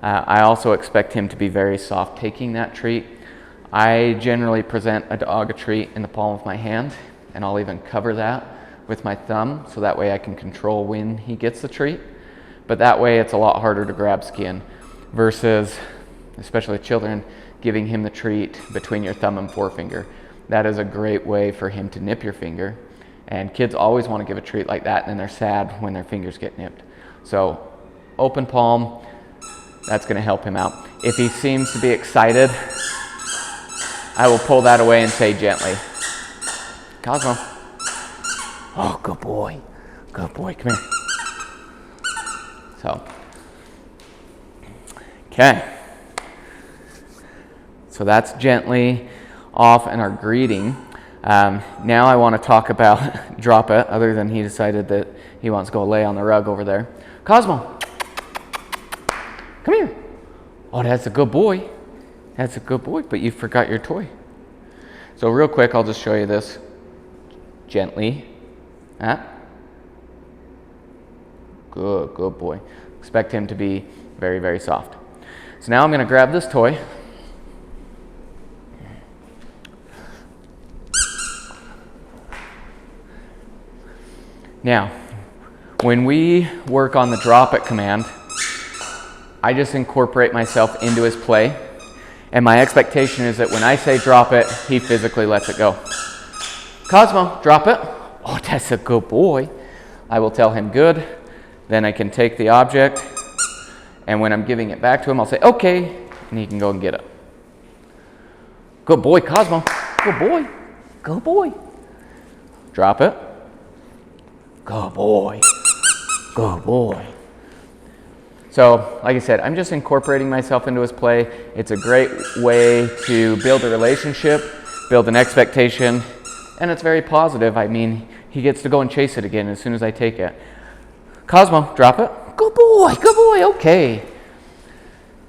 I also expect him to be very soft taking that treat. I generally present a dog a treat in the palm of my hand, and I'll even cover that with my thumb, so that way I can control when he gets the treat. But that way it's a lot harder to grab skin versus, especially children, giving him the treat between your thumb and forefinger. That is a great way for him to nip your finger. And kids always want to give a treat like that, and then they're sad when their fingers get nipped. So open palm, that's going to help him out. If he seems to be excited, I will pull that away and say gently, Cosmo. Oh, good boy. Good boy, come here. So, okay. So that's gently off and our greeting. Now I want to talk about drop it, other than he decided that he wants to go lay on the rug over there. Cosmo, come here. Oh, that's a good boy. That's a good boy, but you forgot your toy. So real quick, I'll just show you this. Gently. Good boy. Expect him to be very, very soft. So now I'm going to grab this toy. Now, when we work on the drop it command, I just incorporate myself into his play. And my expectation is that when I say drop it, he physically lets it go. Cosmo, drop it. Oh, that's a good boy. I will tell him good. then I can take the object, and when I'm giving it back to him, I'll say, okay, and he can go and get it. Good boy, Cosmo. Good boy. Good boy. Drop it. Good boy. Good boy. So, like I said, I'm just incorporating myself into his play. It's a great way to build a relationship, build an expectation, and it's very positive. I mean, he gets to go and chase it again as soon as I take it. Cosmo, drop it. Good boy, okay.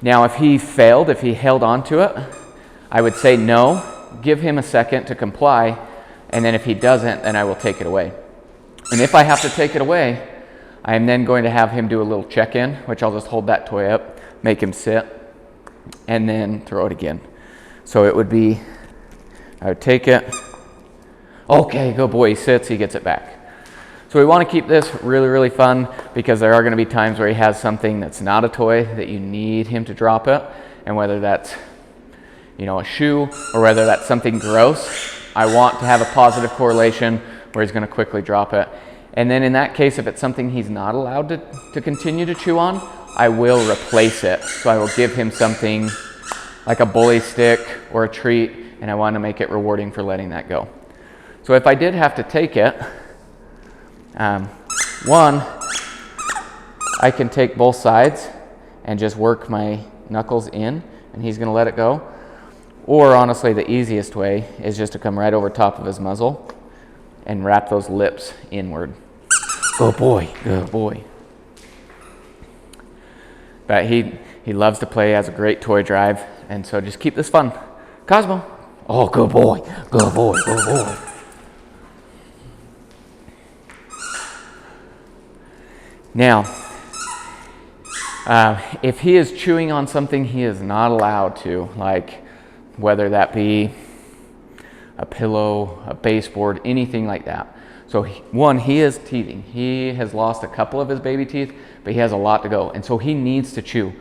Now, if he failed, if he held on to it, I would say no, give him a second to comply, and then if he doesn't, then I will take it away. And if I have to take it away, I am then going to have him do a little check-in, which I'll just hold that toy up, make him sit, and then throw it again. So it would be, I would take it. Okay, good boy, he sits, he gets it back. So we want to keep this really, really fun because there are going to be times where he has something that's not a toy that you need him to drop it, and whether that's, you know, a shoe or whether that's something gross, I want to have a positive correlation where he's going to quickly drop it. And then in that case, if it's something he's not allowed to continue to chew on, I will replace it. So I will give him something like a bully stick or a treat, and I want to make it rewarding for letting that go. So if I did have to take it, one, I can take both sides and just work my knuckles in, and he's going to let it go. Or honestly, the easiest way is just to come right over top of his muzzle and wrap those lips inward. Good boy, good boy. But he loves to play, has a great toy drive, and so just keep this fun. Cosmo. Oh, good boy, good boy, good boy. Now, if he is chewing on something he is not allowed to, like whether that be a pillow, a baseboard, anything like that. So one, he is teething. He has lost a couple of his baby teeth, but he has a lot to go, and so he needs to chew.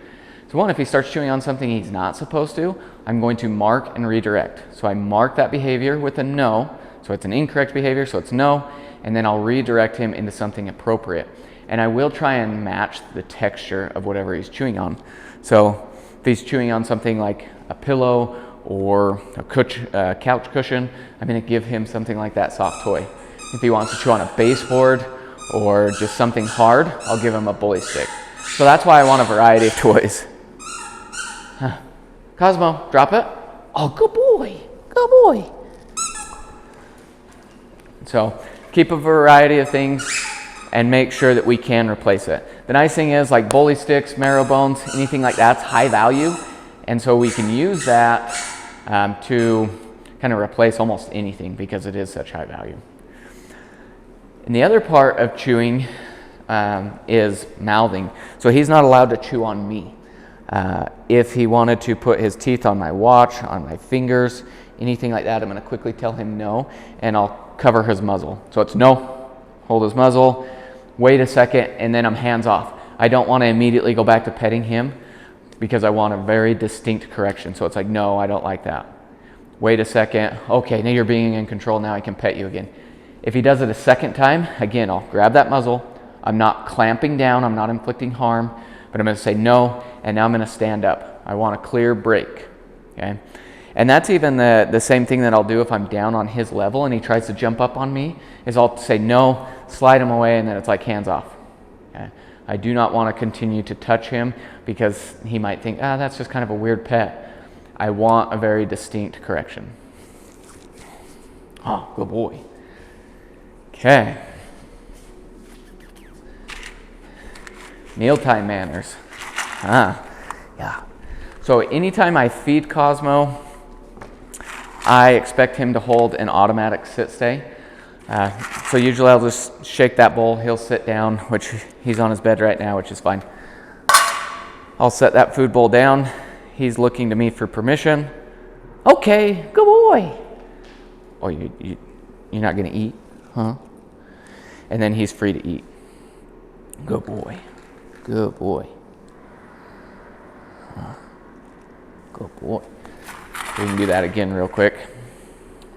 So one, if he starts chewing on something he's not supposed to, I'm going to mark and redirect. So I mark that behavior with a no, so it's an incorrect behavior, so it's no, and then I'll redirect him into something appropriate. And I will try and match the texture of whatever he's chewing on. So if he's chewing on something like a pillow or a couch cushion, I'm going to give him something like that soft toy. If he wants to chew on a baseboard or just something hard, I'll give him a bully stick. So that's why I want a variety of toys. Cosmo, drop it. Oh, good boy, good boy. So keep a variety of things and make sure that we can replace it. The nice thing is, like bully sticks, marrow bones, anything like that's high value, and so we can use that to kind of replace almost anything because it is such high value. And the other part of chewing is mouthing. So he's not allowed to chew on me. If he wanted to put his teeth on my watch, on my fingers, anything like that, I'm going to quickly tell him no, and I'll cover his muzzle. So it's no, hold his muzzle, wait a second, and then I'm hands off. I don't want to immediately go back to petting him because I want a very distinct correction. So it's like, no, I don't like that. Wait a second. Okay, now you're being in control. Now I can pet you again. If he does it a second time, again, I'll grab that muzzle. I'm not clamping down. I'm not inflicting harm, but I'm going to say no, and now I'm going to stand up. I want a clear break. Okay? And that's even the same thing that I'll do if I'm down on his level and he tries to jump up on me, is I'll say no, slide him away, and then it's like hands off. Okay? I do not want to continue to touch him because he might think, that's just kind of a weird pet. I want a very distinct correction. Oh, good boy. Okay. Mealtime manners. Yeah. So anytime I feed Cosmo, I expect him to hold an automatic sit-stay. So usually I'll just shake that bowl, he'll sit down, which he's on his bed right now, which is fine. I'll set that food bowl down. He's looking to me for permission. Okay, good boy. Oh, you're not gonna eat, huh? And then he's free to eat. Good boy, good boy. Good boy. We can do that again real quick.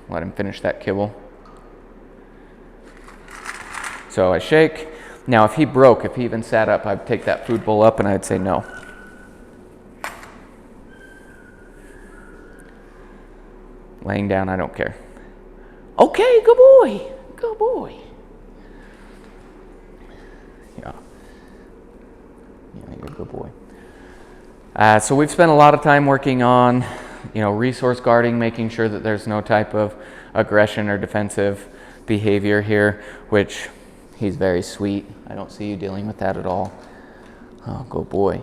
Let him finish that kibble. So I shake, Now, if he even sat up, I'd take that food bowl up and I'd say no. Laying down, I don't care. Okay, good boy, good boy. Yeah, you're a good boy. So we've spent a lot of time working on, resource guarding, making sure that there's no type of aggression or defensive behavior here, which he's very sweet. I don't see you dealing with that at all. Oh, good boy.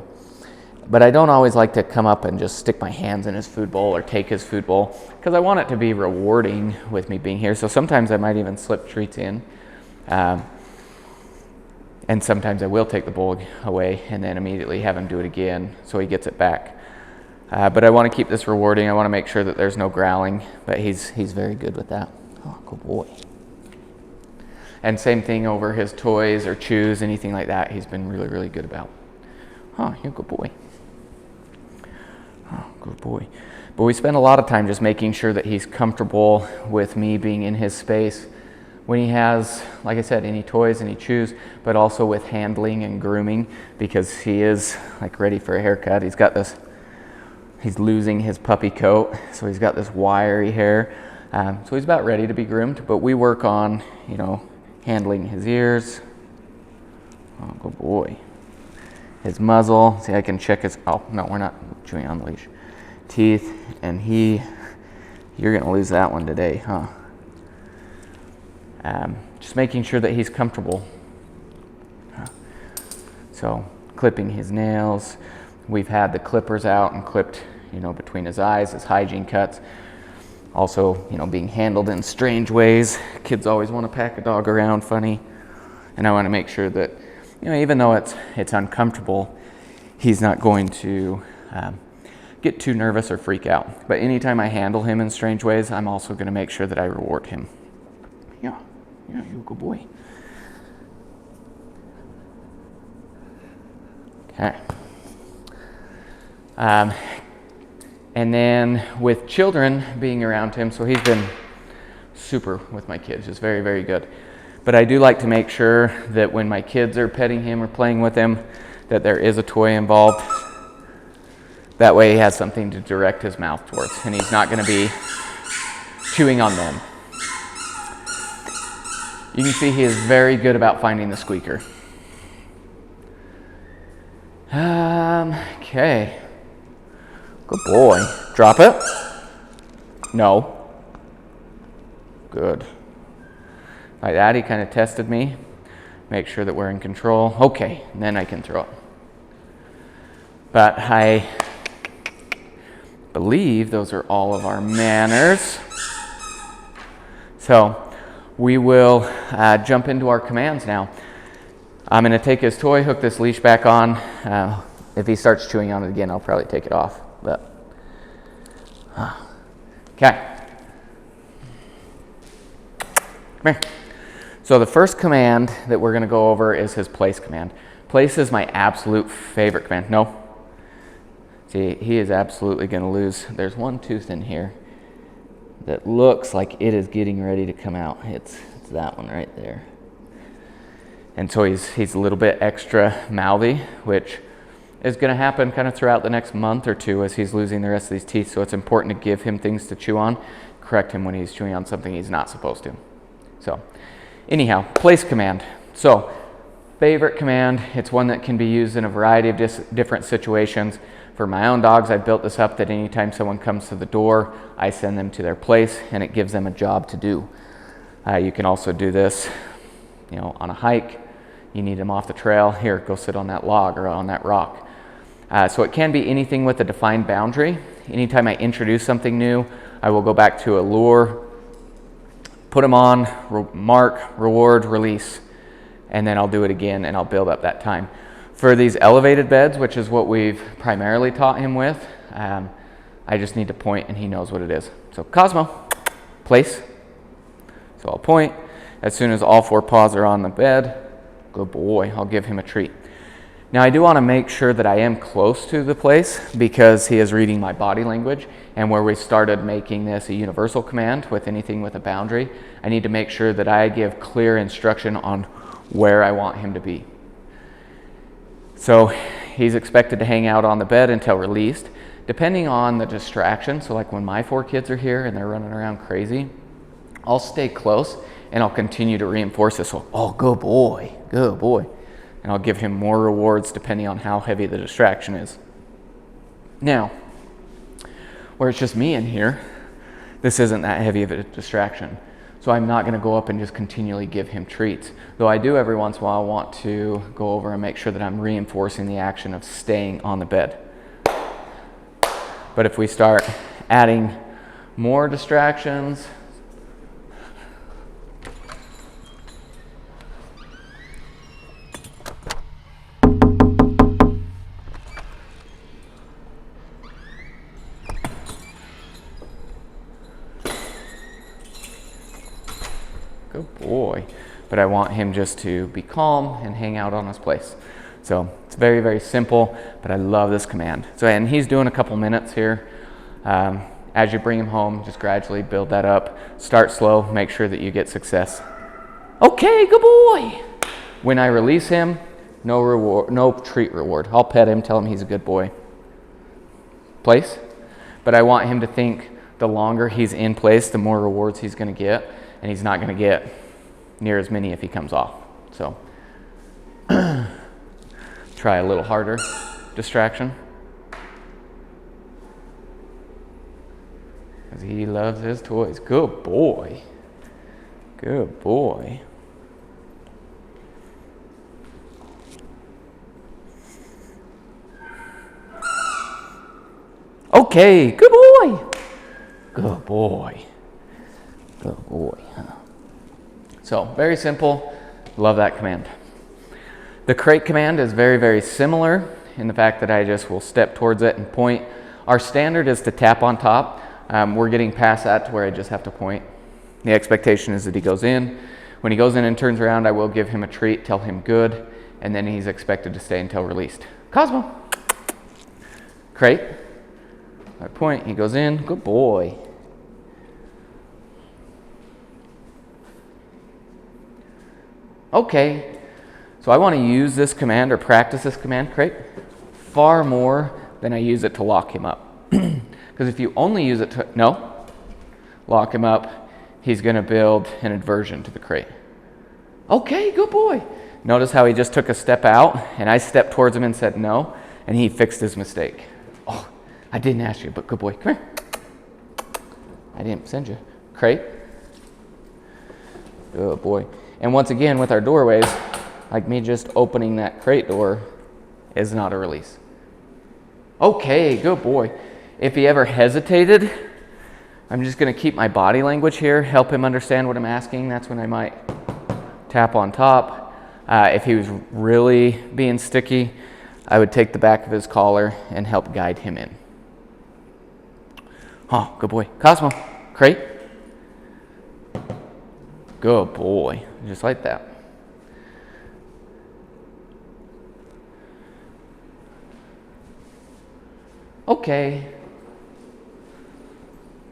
But I don't always like to come up and just stick my hands in his food bowl or take his food bowl, because I want it to be rewarding with me being here. So sometimes I might even slip treats in. And sometimes I will take the bowl away and then immediately have him do it again so he gets it back. But I want to keep this rewarding. I want to make sure that there's no growling, but he's very good with that. Oh, good boy. And same thing over his toys or chews, anything like that, he's been really, really good about. Oh, you're a good boy. Oh, good boy. But we spend a lot of time just making sure that he's comfortable with me being in his space when he has, like I said, any toys, any chews, but also with handling and grooming, because he is like ready for a haircut. He's losing his puppy coat, so he's got this wiry hair. So he's about ready to be groomed, but we work on, handling his ears. Oh, good boy. His muzzle. See, I can check his, oh, no, we're not chewing on the leash. Teeth, and you're gonna lose that one today, huh? Just making sure that he's comfortable. So clipping his nails. We've had the clippers out and clipped, between his eyes, his hygiene cuts. Also, being handled in strange ways. Kids always want to pack a dog around funny. And I want to make sure that, even though it's uncomfortable, he's not going to get too nervous or freak out. But anytime I handle him in strange ways, I'm also going to make sure that I reward him. Yeah, you're a good boy. Okay. And then with children being around him, so he's been super with my kids, just very, very good. But I do like to make sure that when my kids are petting him or playing with him, that there is a toy involved. That way he has something to direct his mouth towards, and he's not going to be chewing on them. You can see he is very good about finding the squeaker. Okay. Good boy. Drop it. No. Good. Like that, he kind of tested me. Make sure that we're in control. Okay, and then I can throw it. But I believe those are all of our manners. So we will jump into our commands now. I'm going to take his toy, hook this leash back on. If he starts chewing on it again, I'll probably take it off. But okay. Come here. So the first command that we're going to go over is his place command. Place is my absolute favorite command. No. See, he is absolutely going to lose. There's one tooth in here that looks like it is getting ready to come out. It's that one right there. And so he's a little bit extra mouthy, which is going to happen kind of throughout the next month or two as he's losing the rest of these teeth. So it's important to give him things to chew on, correct him when he's chewing on something he's not supposed to. So anyhow, place command. So favorite command, it's one that can be used in a variety of different situations. For my own dogs, I've built this up that anytime someone comes to the door, I send them to their place and it gives them a job to do. You can also do this, on a hike. You need them off the trail. Here, go sit on that log or on that rock. So it can be anything with a defined boundary. Anytime I introduce something new, I will go back to a lure, put them on, mark, reward, release, and then I'll do it again and I'll build up that time. For these elevated beds, which is what we've primarily taught him with, I just need to point and he knows what it is. So Cosmo, place. So I'll point. As soon as all four paws are on the bed, good boy, I'll give him a treat. Now I do want to make sure that I am close to the place because he is reading my body language, and where we started making this a universal command with anything with a boundary, I need to make sure that I give clear instruction on where I want him to be. So he's expected to hang out on the bed until released. Depending on the distraction, so like when my 4 kids are here and they're running around crazy, I'll stay close and I'll continue to reinforce this. So, oh, good boy, good boy. And I'll give him more rewards depending on how heavy the distraction is. Now, where it's just me in here, this isn't that heavy of a distraction. So I'm not going to go up and just continually give him treats. Though I do every once in a while want to go over and make sure that I'm reinforcing the action of staying on the bed. But if we start adding more distractions, good boy. But I want him just to be calm and hang out on his place. So it's very, very simple, but I love this command. So, and he's doing a couple minutes here. As you bring him home, just gradually build that up. Start slow, make sure that you get success. Okay, good boy. When I release him, no reward, no treat reward. I'll pet him, tell him he's a good boy. Place. But I want him to think the longer he's in place, the more rewards he's going to get, and he's not going to get near as many if he comes off. So try a little harder distraction. Because he loves his toys. Good boy. Good boy. Okay, good boy. Good boy. Good boy. So, very simple. Love that command. The crate command is very, very similar in the fact that I just will step towards it and point. Our standard is to tap on top. We're getting past that to where I just have to point. The expectation is that he goes in. When he goes in and turns around, I will give him a treat, tell him good, and then he's expected to stay until released. Cosmo. Crate. I point, he goes in. Good boy. Okay. So I want to use this command or practice this command, crate, far more than I use it to lock him up. Because if you only use it to, lock him up, he's going to build an aversion to the crate. Okay, good boy. Notice how he just took a step out, and I stepped towards him and said no, and he fixed his mistake. Oh, I didn't ask you, but good boy. Come here. I didn't send you. Crate. Good boy. And once again, with our doorways, like me just opening that crate door is not a release. Okay, good boy. If he ever hesitated, I'm just going to keep my body language here, help him understand what I'm asking. That's when I might tap on top. If he was really being sticky, I would take the back of his collar and help guide him in. Oh, good boy. Cosmo, crate. Good boy. Just like that. Okay.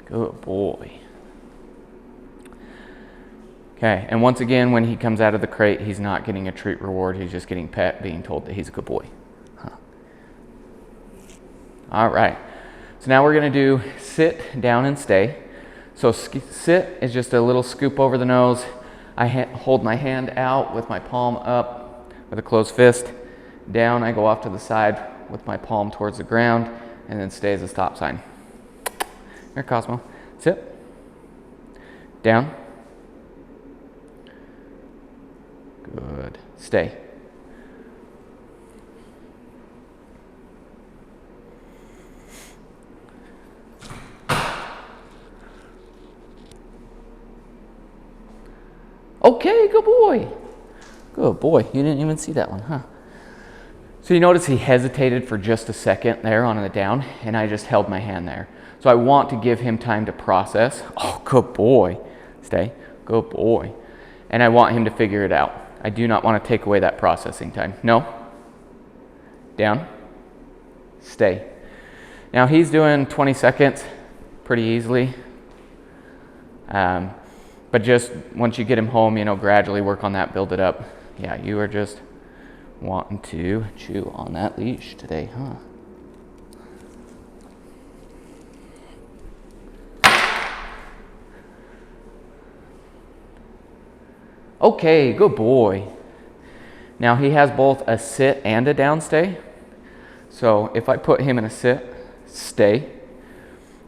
Good boy. Okay, and once again, when he comes out of the crate, he's not getting a treat reward. He's just getting pet, being told that he's a good boy. Huh. All right. So now we're going to do sit, down, and stay. So sit is just a little scoop over the nose. I hold my hand out with my palm up with a closed fist. Down, I go off to the side with my palm towards the ground, and then stay as a stop sign. Here, Cosmo. Sit. Down. Good. Stay. Okay, good boy. Good boy. You didn't even see that one, huh? So you notice he hesitated for just a second there on the down, and I just held my hand there. So I want to give him time to process. Oh, good boy. Stay. Good boy. And I want him to figure it out. I do not want to take away that processing time. No. Down. Stay. Now he's doing 20 seconds pretty easily. But just once you get him home, gradually work on that, build it up. Yeah, you are just wanting to chew on that leash today, huh? Okay, good boy. Now he has both a sit and a down stay. So if I put him in a sit, stay.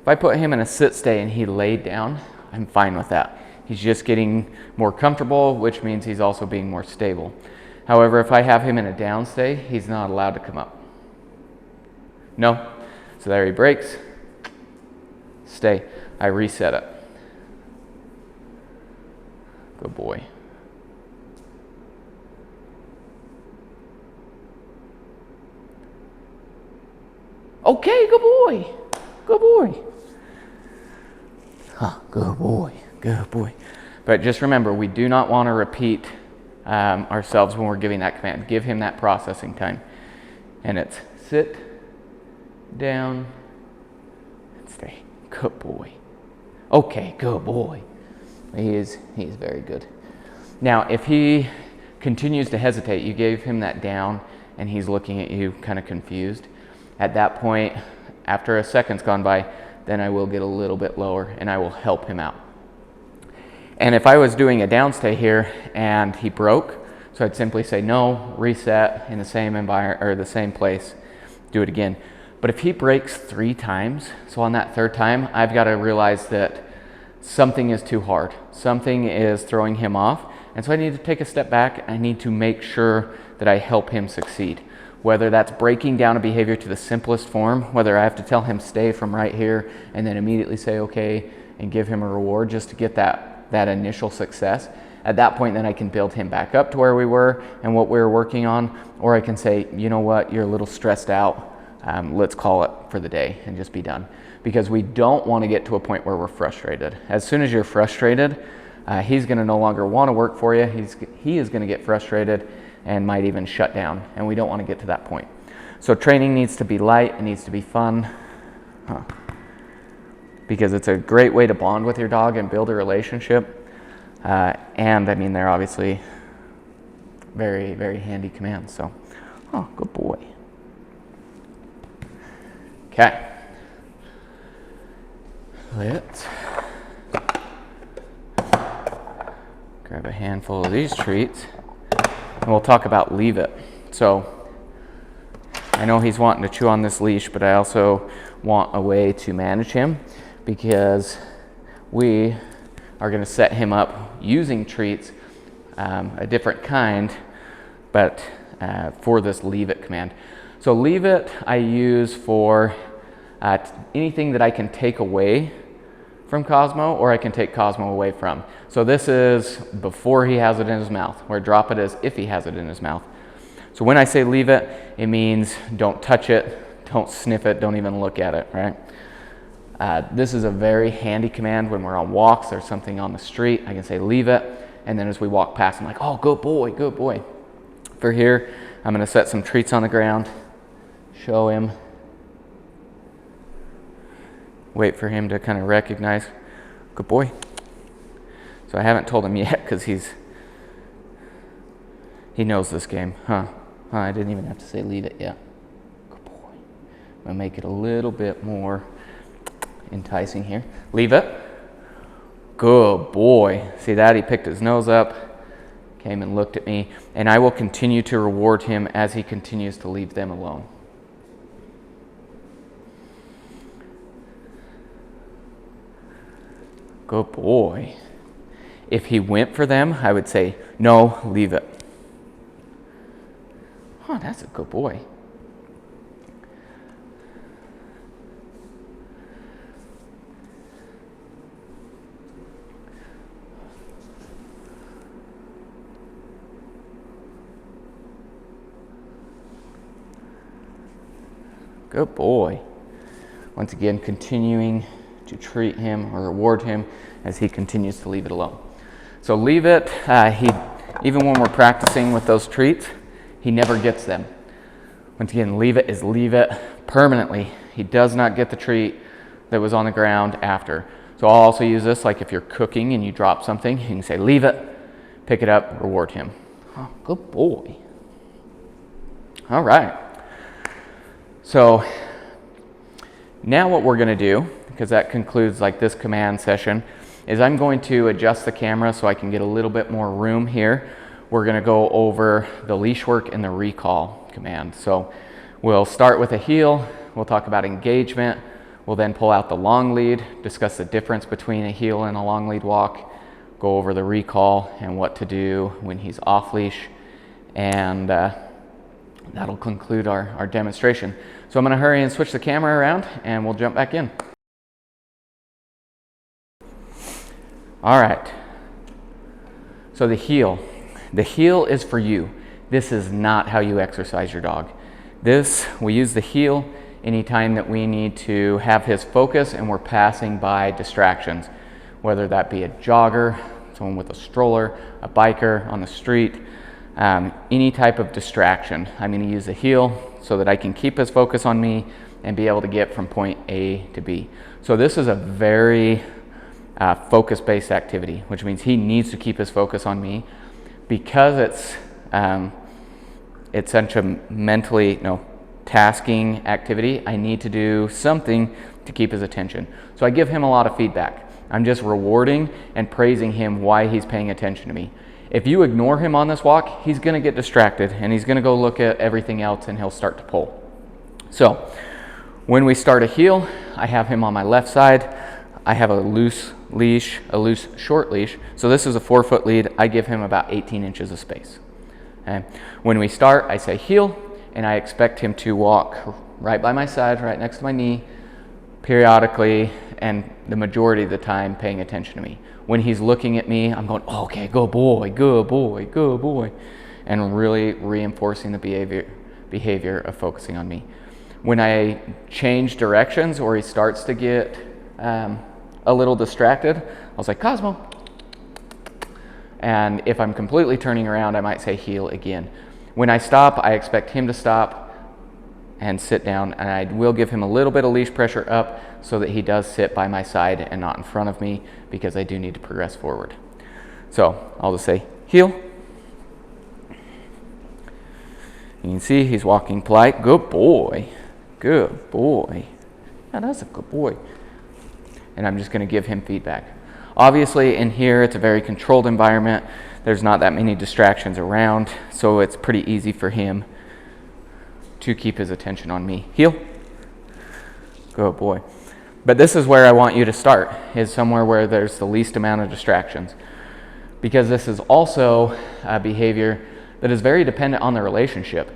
If I put him in a sit stay and he laid down, I'm fine with that. He's just getting more comfortable, which means he's also being more stable. However, if I have him in a down stay, he's not allowed to come up. No. So there he breaks. Stay. I reset it. Good boy. Okay, good boy. Good boy. Huh, good boy. Good boy. But just remember, we do not want to repeat ourselves when we're giving that command. Give him that processing time. And it's sit, down, and stay. Good boy. Okay, good boy. He is very good. Now, if he continues to hesitate, you gave him that down and he's looking at you kind of confused. At that point, after a second's gone by, then I will get a little bit lower and I will help him out. And if I was doing a downstay here and he broke, so I'd simply say no, reset in the same environment or the same place, do it again. But if he breaks 3 times, so on that 3rd time, I've got to realize that something is too hard. Something is throwing him off. And so I need to take a step back. I need to make sure that I help him succeed. Whether that's breaking down a behavior to the simplest form, whether I have to tell him stay from right here and then immediately say okay and give him a reward just to get that initial success. At that point, then I can build him back up to where we were and what we were working on. Or I can say, you know what, you're a little stressed out. Let's call it for the day and just be done. Because we don't want to get to a point where we're frustrated. As soon as you're frustrated, he's going to no longer want to work for you. He is going to get frustrated and might even shut down. And we don't want to get to that point. So training needs to be light. It needs to be fun. Because it's a great way to bond with your dog and build a relationship. And I mean, they're obviously very, very handy commands. So, oh, good boy. Okay. Let's grab a handful of these treats and we'll talk about leave it. So I know he's wanting to chew on this leash, but I also want a way to manage him because we are going to set him up using treats, a different kind, but for this leave it command. So leave it I use for anything that I can take away from Cosmo or I can take Cosmo away from. So this is before he has it in his mouth, where drop it is if he has it in his mouth. So when I say leave it, it means don't touch it, don't sniff it, don't even look at it, right? This is a very handy command when we're on walks or something on the street. I can say leave it, and then as we walk past, I'm like, oh, good boy, good boy. For here, I'm gonna set some treats on the ground, show him, wait for him to kind of recognize, good boy. So I haven't told him yet because he knows this game, huh? I didn't even have to say leave it yet. Good boy. I'm gonna make it a little bit more enticing here. Leave it. Good boy. See that? He picked his nose up, came and looked at me, and I will continue to reward him as he continues to leave them alone. Good boy. If he went for them, I would say, no, leave it. Oh, that's a good boy. Good boy. Once again, continuing to treat him or reward him as he continues to leave it alone. So leave it, even when we're practicing with those treats, he never gets them. Once again, leave it is leave it permanently. He does not get the treat that was on the ground after. So I'll also use this like if you're cooking and you drop something, you can say leave it, pick it up, reward him. Oh, good boy. All right. So now what we're going to do, because that concludes like this command session, is I'm going to adjust the camera so I can get a little bit more room here. We're going to go over the leash work and the recall command. So we'll start with a heel. We'll talk about engagement. We'll then pull out the long lead, discuss the difference between a heel and a long lead walk, go over the recall and what to do when he's off leash, and that'll conclude our demonstration. So I'm going to hurry and switch the camera around and we'll jump back in. All right, so the heel is for you. This is not how you exercise your dog. We use the heel anytime that we need to have his focus and we're passing by distractions, whether that be a jogger, someone with a stroller, a biker on the street, any type of distraction. I'm going to use the heel so that I can keep his focus on me and be able to get from point A to B. So this is a very focus-based activity, which means he needs to keep his focus on me. Because it's such a mentally, tasking activity, I need to do something to keep his attention. So I give him a lot of feedback. I'm just rewarding and praising him why he's paying attention to me. If you ignore him on this walk, he's going to get distracted and he's going to go look at everything else and he'll start to pull. So when we start a heel, I have him on my left side. I have a loose leash, a loose short leash. So this is a 4-foot lead. I give him about 18 inches of space. Okay. When we start, I say heel, and I expect him to walk right by my side, right next to my knee, periodically, and the majority of the time paying attention to me. When he's looking at me, I'm going, oh, okay, good boy, good boy, good boy, and really reinforcing the behavior of focusing on me. When I change directions or he starts to get a little distracted, I'll say, Cosmo. And if I'm completely turning around, I might say heel again. When I stop, I expect him to stop and sit down, and I will give him a little bit of leash pressure up so that he does sit by my side and not in front of me, because I do need to progress forward. So I'll just say heel. You can see he's walking polite. Good boy. Good boy. Yeah, that's a good boy. And I'm just going to give him feedback. Obviously in here it's a very controlled environment. There's not that many distractions around, so it's pretty easy for him to keep his attention on me. Heel. Good boy. But this is where I want you to start, is somewhere where there's the least amount of distractions, because this is also a behavior that is very dependent on the relationship.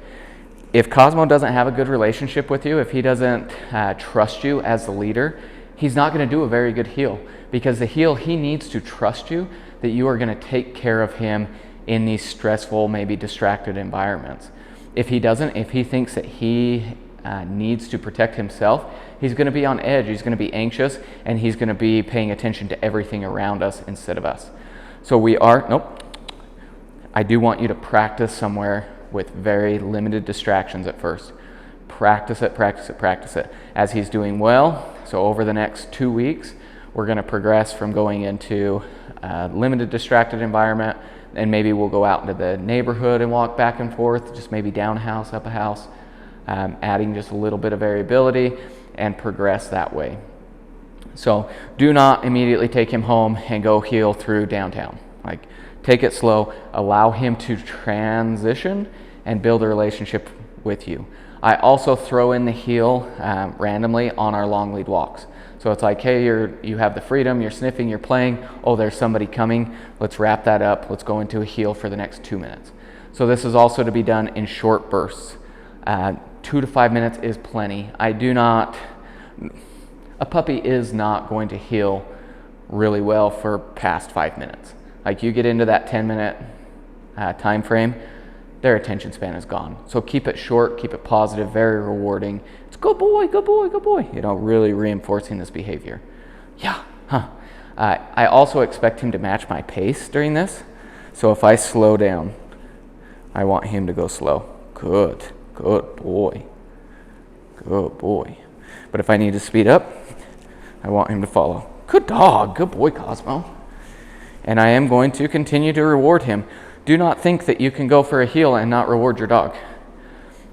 If Cosmo doesn't have a good relationship with you, if he doesn't trust you as the leader, he's not going to do a very good heel, because the heel, he needs to trust you that you are going to take care of him in these stressful, maybe distracted environments. If he doesn't, if he thinks that he needs to protect himself, he's going to be on edge, he's going to be anxious, and he's going to be paying attention to everything around us instead of us. So I do want you to practice somewhere with very limited distractions at first. Practice it, practice it, practice it. As he's doing well, so over the next 2 weeks, we're going to progress from going into a limited distracted environment, and maybe we'll go out into the neighborhood and walk back and forth, just maybe down a house, up a house, adding just a little bit of variability, and progress that way. So do not immediately take him home and go heel through downtown. Like, take it slow, allow him to transition and build a relationship with you. I also throw in the heel randomly on our long lead walks. So it's like, hey, you have the freedom, you're sniffing, you're playing, oh, there's somebody coming, let's wrap that up, let's go into a heel for the next 2 minutes. So this is also to be done in short bursts. 2 to 5 minutes is plenty. A puppy is not going to heel really well for past 5 minutes. Like, you get into that 10-minute time frame, their attention span is gone. So keep it short, keep it positive, very rewarding. It's good boy, good boy, good boy. Really reinforcing this behavior. Yeah, huh. I also expect him to match my pace during this. So if I slow down, I want him to go slow. Good boy, good boy. But if I need to speed up, I want him to follow. Good dog, good boy, Cosmo. And I am going to continue to reward him. Do not think that you can go for a heel and not reward your dog.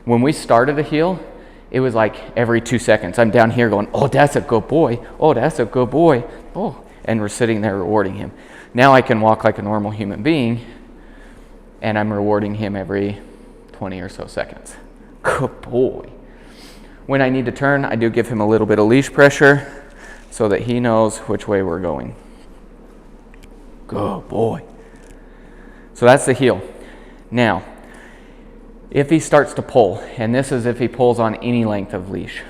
When we started a heel, it was like every 2 seconds. I'm down here going, oh, that's a good boy. Oh, that's a good boy. Oh, and we're sitting there rewarding him. Now I can walk like a normal human being, and I'm rewarding him every 20 or so seconds. Good boy. When I need to turn, I do give him a little bit of leash pressure so that he knows which way we're going. Good boy. So that's the heel. Now, if he starts to pull, and this is if he pulls on any length of leash,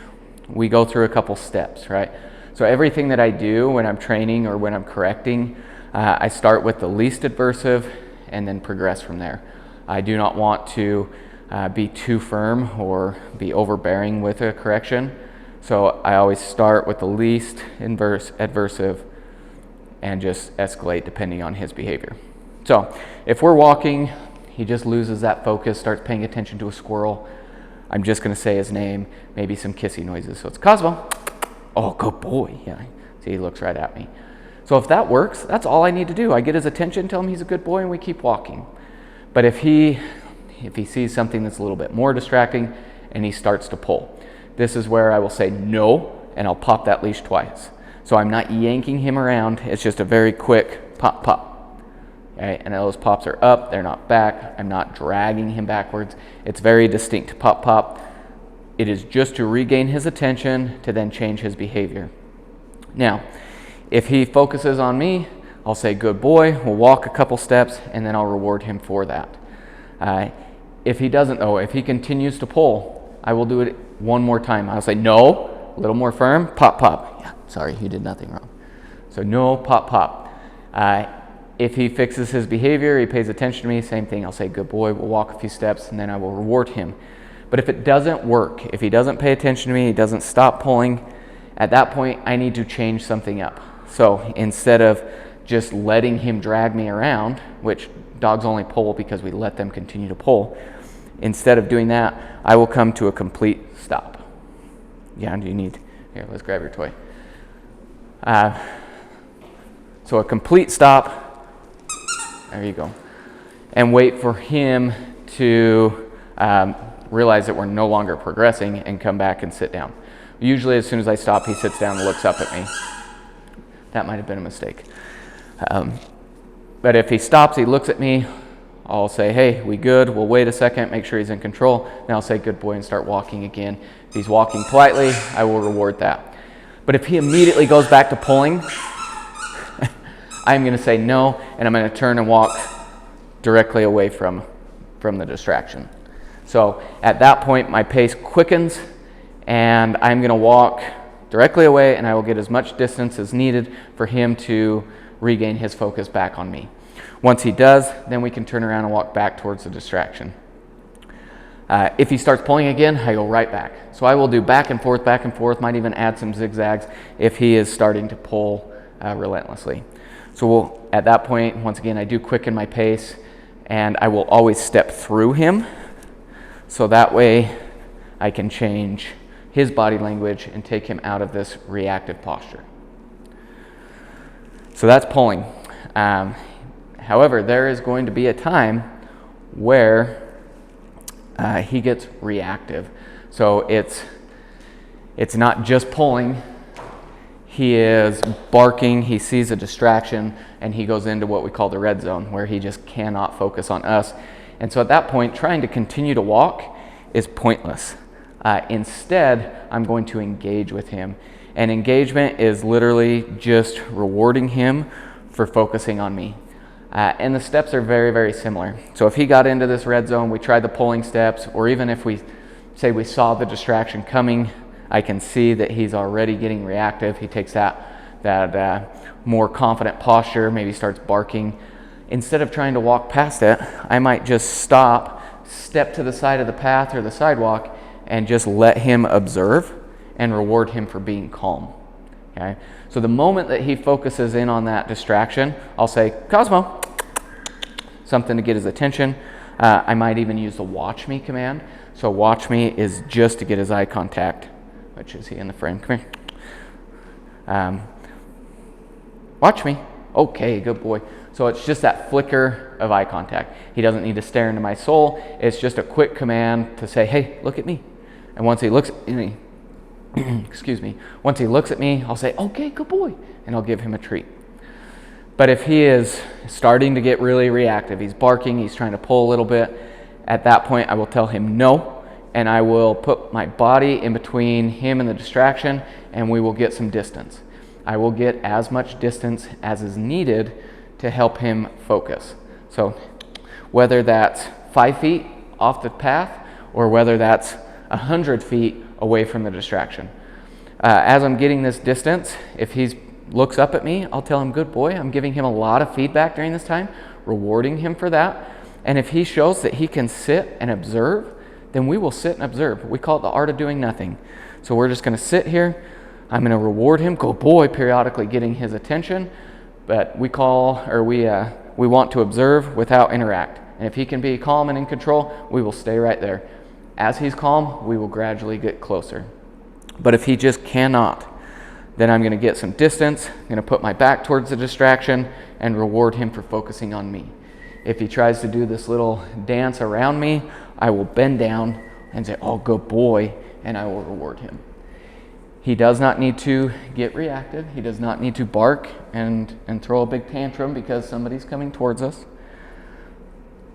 we go through a couple steps, right? So everything that I do when I'm training or when I'm correcting, I start with the least adversive and then progress from there. I do not want to be too firm or be overbearing with a correction. So I always start with the least adversive and just escalate depending on his behavior. So if we're walking, he just loses that focus, starts paying attention to a squirrel, I'm just going to say his name, maybe some kissy noises. So it's Cosmo. Oh, good boy. Yeah, see, he looks right at me. So if that works, that's all I need to do. I get his attention, tell him he's a good boy, and we keep walking. But if he sees something that's a little bit more distracting and he starts to pull, this is where I will say no, and I'll pop that leash twice. So I'm not yanking him around. It's just a very quick pop, pop. Okay? And those pops are up, they're not back. I'm not dragging him backwards. It's very distinct pop, pop. It is just to regain his attention to then change his behavior. Now, if he focuses on me, I'll say good boy, we'll walk a couple steps, and then I'll reward him for that. If he doesn't though, if he continues to pull, I will do it one more time. I'll say no, a little more firm, pop, pop. Yeah, sorry, you did nothing wrong. So no, pop, pop. If he fixes his behavior, he pays attention to me, same thing. I'll say good boy, we'll walk a few steps, and then I will reward him. But if it doesn't work, if he doesn't pay attention to me, he doesn't stop pulling, at that point I need to change something up. So instead of just letting him drag me around, which dogs only pull because we let them continue to pull, instead of doing that, I will come to a complete stop. Yeah, do you need, here, let's grab your toy. So a complete stop, there you go, and wait for him to realize that we're no longer progressing and come back and sit down. Usually as soon as I stop, he sits down and looks up at me. That might have been a mistake. But if he stops, he looks at me, I'll say, hey, we good? We'll wait a second, make sure he's in control. Then I'll say good boy and start walking again. If he's walking politely, I will reward that. But if he immediately goes back to pulling, I'm going to say no, and I'm going to turn and walk directly away from the distraction. So at that point, my pace quickens, and I'm going to walk directly away, and I will get as much distance as needed for him to regain his focus back on me. Once he does, then we can turn around and walk back towards the distraction. If he starts pulling again, I go right back. So I will do back and forth, might even add some zigzags if he is starting to pull relentlessly. So at that point, once again, I do quicken my pace, and I will always step through him, so that way I can change his body language and take him out of this reactive posture. So that's pulling. However, there is going to be a time where he gets reactive. So it's not just pulling. He is barking, he sees a distraction, and he goes into what we call the red zone, where he just cannot focus on us. And so at that point, trying to continue to walk is pointless. Instead, I'm going to engage with him. And engagement is literally just rewarding him for focusing on me. And the steps are very, very similar. So if he got into this red zone, we tried the pulling steps, or even if we say we saw the distraction coming, I can see that he's already getting reactive. He takes that more confident posture, maybe starts barking. Instead of trying to walk past it, I might just stop, step to the side of the path or the sidewalk, and just let him observe and reward him for being calm. Okay? So the moment that he focuses in on that distraction, I'll say, Cosmo, something to get his attention. I might even use the watch me command. So watch me is just to get his eye contact. Which is he in the frame? Come here. Watch me. Okay, good boy. So it's just that flicker of eye contact. He doesn't need to stare into my soul. It's just a quick command to say, hey, look at me. And once he looks at me, excuse me, once he looks at me, I'll say, okay, good boy, and I'll give him a treat. But if he is starting to get really reactive, he's barking, he's trying to pull a little bit, at that point I will tell him no, and I will put my body in between him and the distraction, and we will get some distance. I will get as much distance as is needed to help him focus. So whether that's 5 feet off the path or whether that's 100 feet away from the distraction. As I'm getting this distance, if he looks up at me, I'll tell him, good boy. I'm giving him a lot of feedback during this time, rewarding him for that. And if he shows that he can sit and observe, then we will sit and observe. We call it the art of doing nothing. So we're just going to sit here. I'm going to reward him, good boy, periodically getting his attention. But we want to observe without interact. And if he can be calm and in control, we will stay right there. As he's calm, we will gradually get closer. But if he just cannot, then I'm going to get some distance. I'm going to put my back towards the distraction and reward him for focusing on me. If he tries to do this little dance around me, I will bend down and say, oh, good boy, and I will reward him. He does not need to get reactive. He does not need to bark and throw a big tantrum because somebody's coming towards us.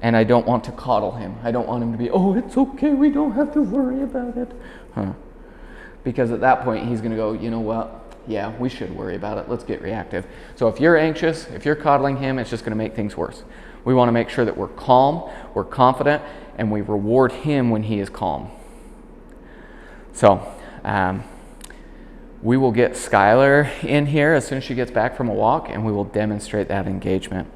And I don't want to coddle him. I don't want him to be, oh, it's okay, we don't have to worry about it. Because at that point, he's going to go, you know what? Yeah, we should worry about it. Let's get reactive. So if you're anxious, if you're coddling him, it's just going to make things worse. We want to make sure that we're calm, we're confident, and we reward him when he is calm. So we will get Skylar in here as soon as she gets back from a walk, and we will demonstrate that engagement.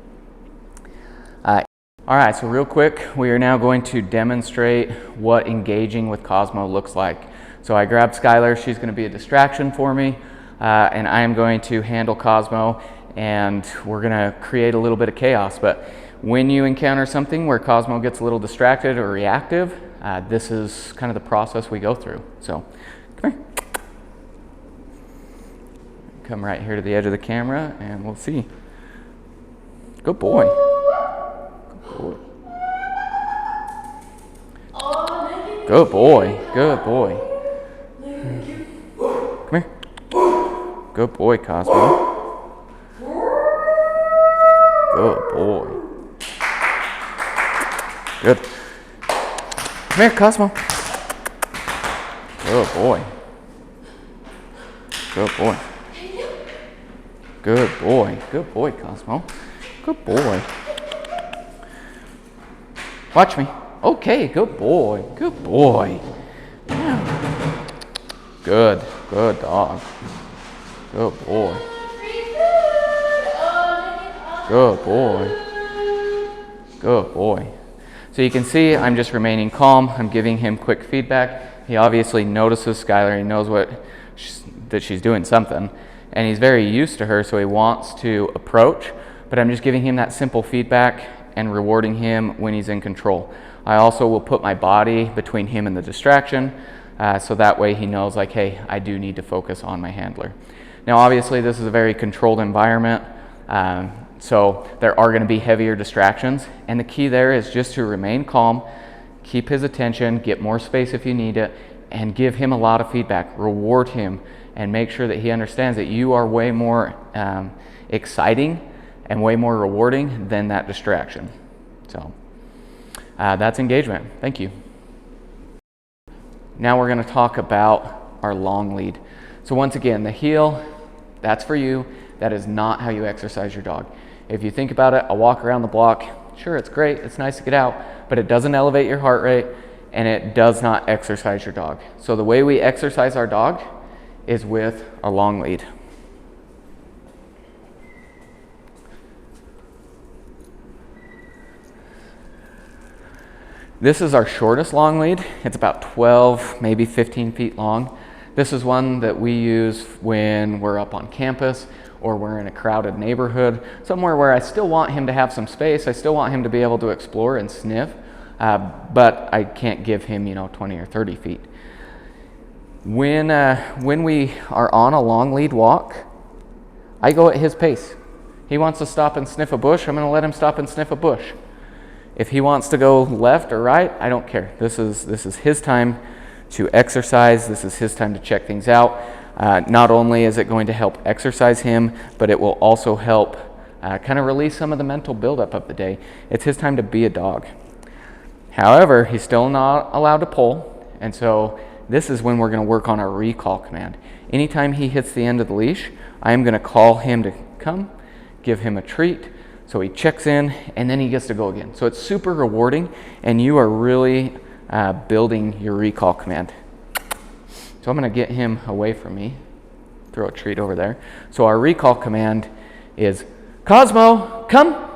All right, so real quick, we are now going to demonstrate what engaging with Cosmo looks like. So I grabbed Skylar, she's going to be a distraction for me, and I am going to handle Cosmo, and we're going to create a little bit of chaos. But when you encounter something where Cosmo gets a little distracted or reactive, this is kind of the process we go through. So come here. Come right here to the edge of the camera, and we'll see. Good boy. Good boy. Good boy. Come here. Good boy, Cosmo. Good boy. Good. Come here, Cosmo. Good boy. Good boy. Good boy. Good boy, Cosmo. Good boy. Watch me. Okay, good boy. Good boy. Yeah. Good. Good dog. Good boy. Good boy. Good boy. So you can see I'm just remaining calm. I'm giving him quick feedback. He obviously notices Skylar. He knows that she's doing something. And he's very used to her, so he wants to approach. But I'm just giving him that simple feedback and rewarding him when he's in control. I also will put my body between him and the distraction, so that way he knows, like, hey, I do need to focus on my handler. Now, obviously, this is a very controlled environment, so there are going to be heavier distractions, and the key there is just to remain calm, keep his attention, get more space if you need it, and give him a lot of feedback. Reward him, and make sure that he understands that you are way more exciting and way more rewarding than that distraction. So that's engagement. Thank you. Now we're going to talk about our long lead. So once again, the heel, that's for you. That is not how you exercise your dog. If you think about it, a walk around the block, sure, it's great, it's nice to get out, but it doesn't elevate your heart rate and it does not exercise your dog. So the way we exercise our dog is with a long lead. This is our shortest long lead. It's about 12, maybe 15 feet long. This is one that we use when we're up on campus or we're in a crowded neighborhood, somewhere where I still want him to have some space. I still want him to be able to explore and sniff, but I can't give him, 20 or 30 feet. When we are on a long lead walk, I go at his pace. He wants to stop and sniff a bush, I'm going to let him stop and sniff a bush. If he wants to go left or right, I don't care. This is his time to exercise. This is his time to check things out. Not only is it going to help exercise him, but it will also help kind of release some of the mental buildup of the day. It's his time to be a dog. However, he's still not allowed to pull, and so this is when we're going to work on our recall command. Anytime he hits the end of the leash, I am going to call him to come, give him a treat, so he checks in, and then he gets to go again. So it's super rewarding, and you are really building your recall command. So I'm going to get him away from me. Throw a treat over there. So our recall command is, Cosmo, come.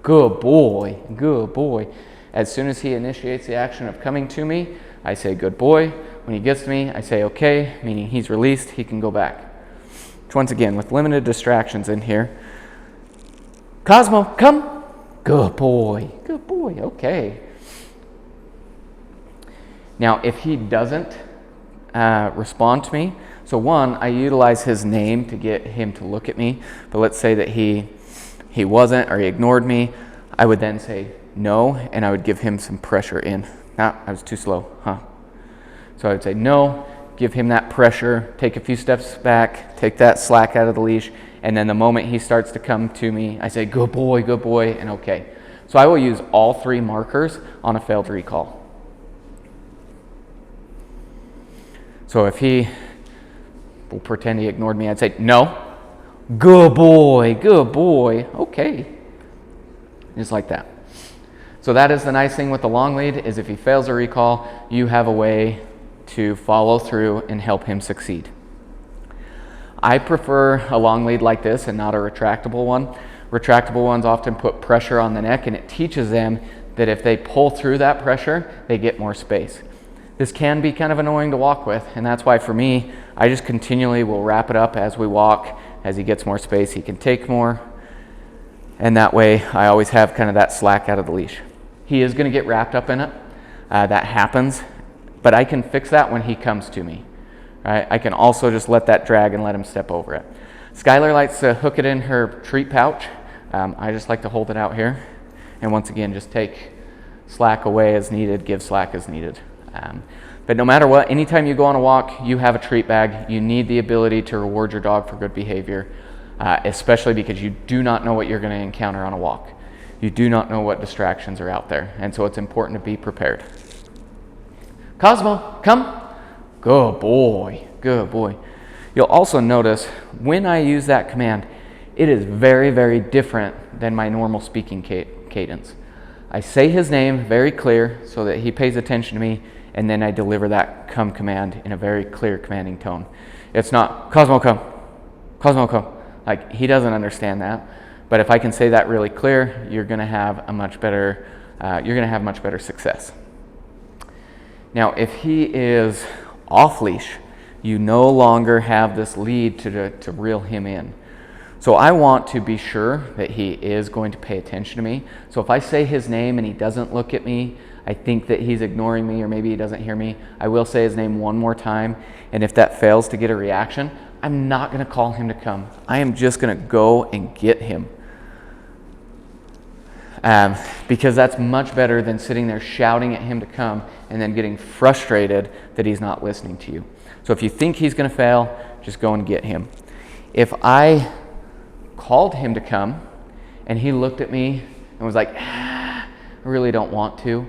Good boy, good boy. As soon as he initiates the action of coming to me, I say, good boy. When he gets to me, I say, okay, meaning he's released, he can go back. Which once again, with limited distractions in here. Cosmo, come. Good boy, okay. Now, if he doesn't respond to me, so one, I utilize his name to get him to look at me, but let's say that he wasn't, or he ignored me, I would then say no, and I would give him some pressure in. I was too slow, So I would say no, give him that pressure, take a few steps back, take that slack out of the leash, and then the moment he starts to come to me, I say good boy, and okay. So I will use all three markers on a failed recall. So if he will pretend he ignored me, I'd say, no, good boy, okay. Just like that. So that is the nice thing with the long lead, is if he fails a recall, you have a way to follow through and help him succeed. I prefer a long lead like this and not a retractable one. Retractable ones often put pressure on the neck, and it teaches them that if they pull through that pressure, they get more space. This can be kind of annoying to walk with, and that's why for me, I just continually will wrap it up as we walk. As he gets more space, he can take more, and that way I always have kind of that slack out of the leash. He is going to get wrapped up in it. That happens, but I can fix that when he comes to me. Right? I can also just let that drag and let him step over it. Skylar likes to hook it in her treat pouch. I just like to hold it out here, and once again, just take slack away as needed, give slack as needed. But no matter what, anytime you go on a walk, you have a treat bag. You need the ability to reward your dog for good behavior, especially because you do not know what you're going to encounter on a walk. You do not know what distractions are out there, and so it's important to be prepared. Cosmo, come. Good boy. You'll also notice when I use that command, it is very, very different than my normal speaking cadence. I say his name very clear so that he pays attention to me, and then I deliver that come command in a very clear, commanding tone. It's not, Cosmo, come. Like, he doesn't understand that. But if I can say that really clear, you're going to have much better success. Now, if he is off leash, you no longer have this lead to reel him in. So I want to be sure that he is going to pay attention to me. So if I say his name and he doesn't look at me, I think that he's ignoring me, or maybe he doesn't hear me, I will say his name one more time. And if that fails to get a reaction, I'm not going to call him to come. I am just going to go and get him. Because that's much better than sitting there shouting at him to come and then getting frustrated that he's not listening to you. So if you think he's going to fail, just go and get him. If I called him to come and he looked at me and was like, I really don't want to,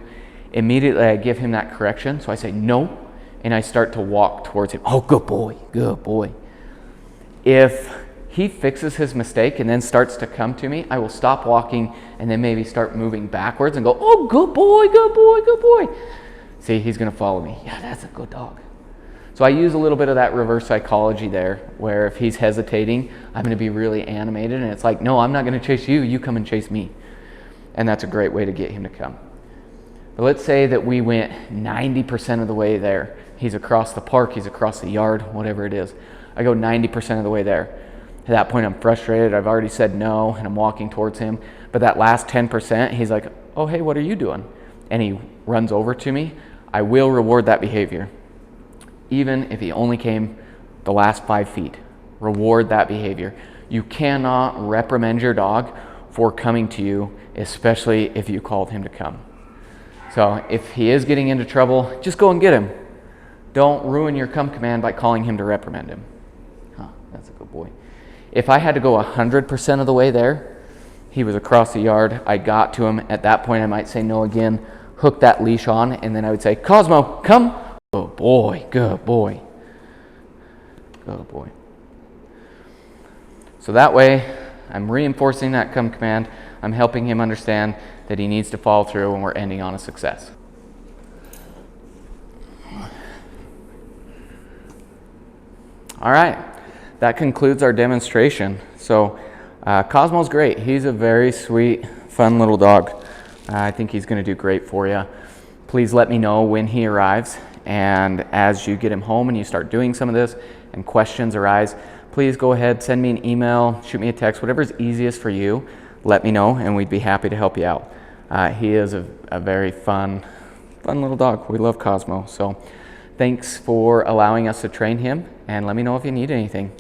immediately I give him that correction. So I say no, and I start to walk towards him. Oh, good boy. If he fixes his mistake and then starts to come to me, I will stop walking and then maybe start moving backwards and go, oh, good boy. See, he's going to follow me. Yeah, that's a good dog. So I use a little bit of that reverse psychology there, where if he's hesitating, I'm going to be really animated, and it's like, no, I'm not going to chase you, you come and chase me. And that's a great way to get him to come. But let's say that we went 90% of the way there. He's across the park, he's across the yard, whatever it is. I go 90% of the way there. At that point, I'm frustrated. I've already said no, and I'm walking towards him. But that last 10%, he's like, oh, hey, what are you doing? And he runs over to me. I will reward that behavior. Even if he only came the last 5 feet, reward that behavior. You cannot reprimand your dog for coming to you, especially if you called him to come. So if he is getting into trouble, just go and get him. Don't ruin your come command by calling him to reprimand him. Huh, that's a good boy. If I had to go 100% of the way there, he was across the yard, I got to him. At that point, I might say no again, hook that leash on, and then I would say, Cosmo, come. Good boy, good boy. Good boy. So that way, I'm reinforcing that come command. I'm helping him understand that he needs to follow through, and we're ending on a success. All right, that concludes our demonstration. So Cosmo's great. He's a very sweet, fun little dog. I think he's going to do great for you. Please let me know when he arrives, and as you get him home and you start doing some of this and questions arise, please go ahead, send me an email, shoot me a text, whatever's easiest for you. Let me know, and we'd be happy to help you out. He is a very fun little dog. We love Cosmo. So thanks for allowing us to train him, and let me know if you need anything.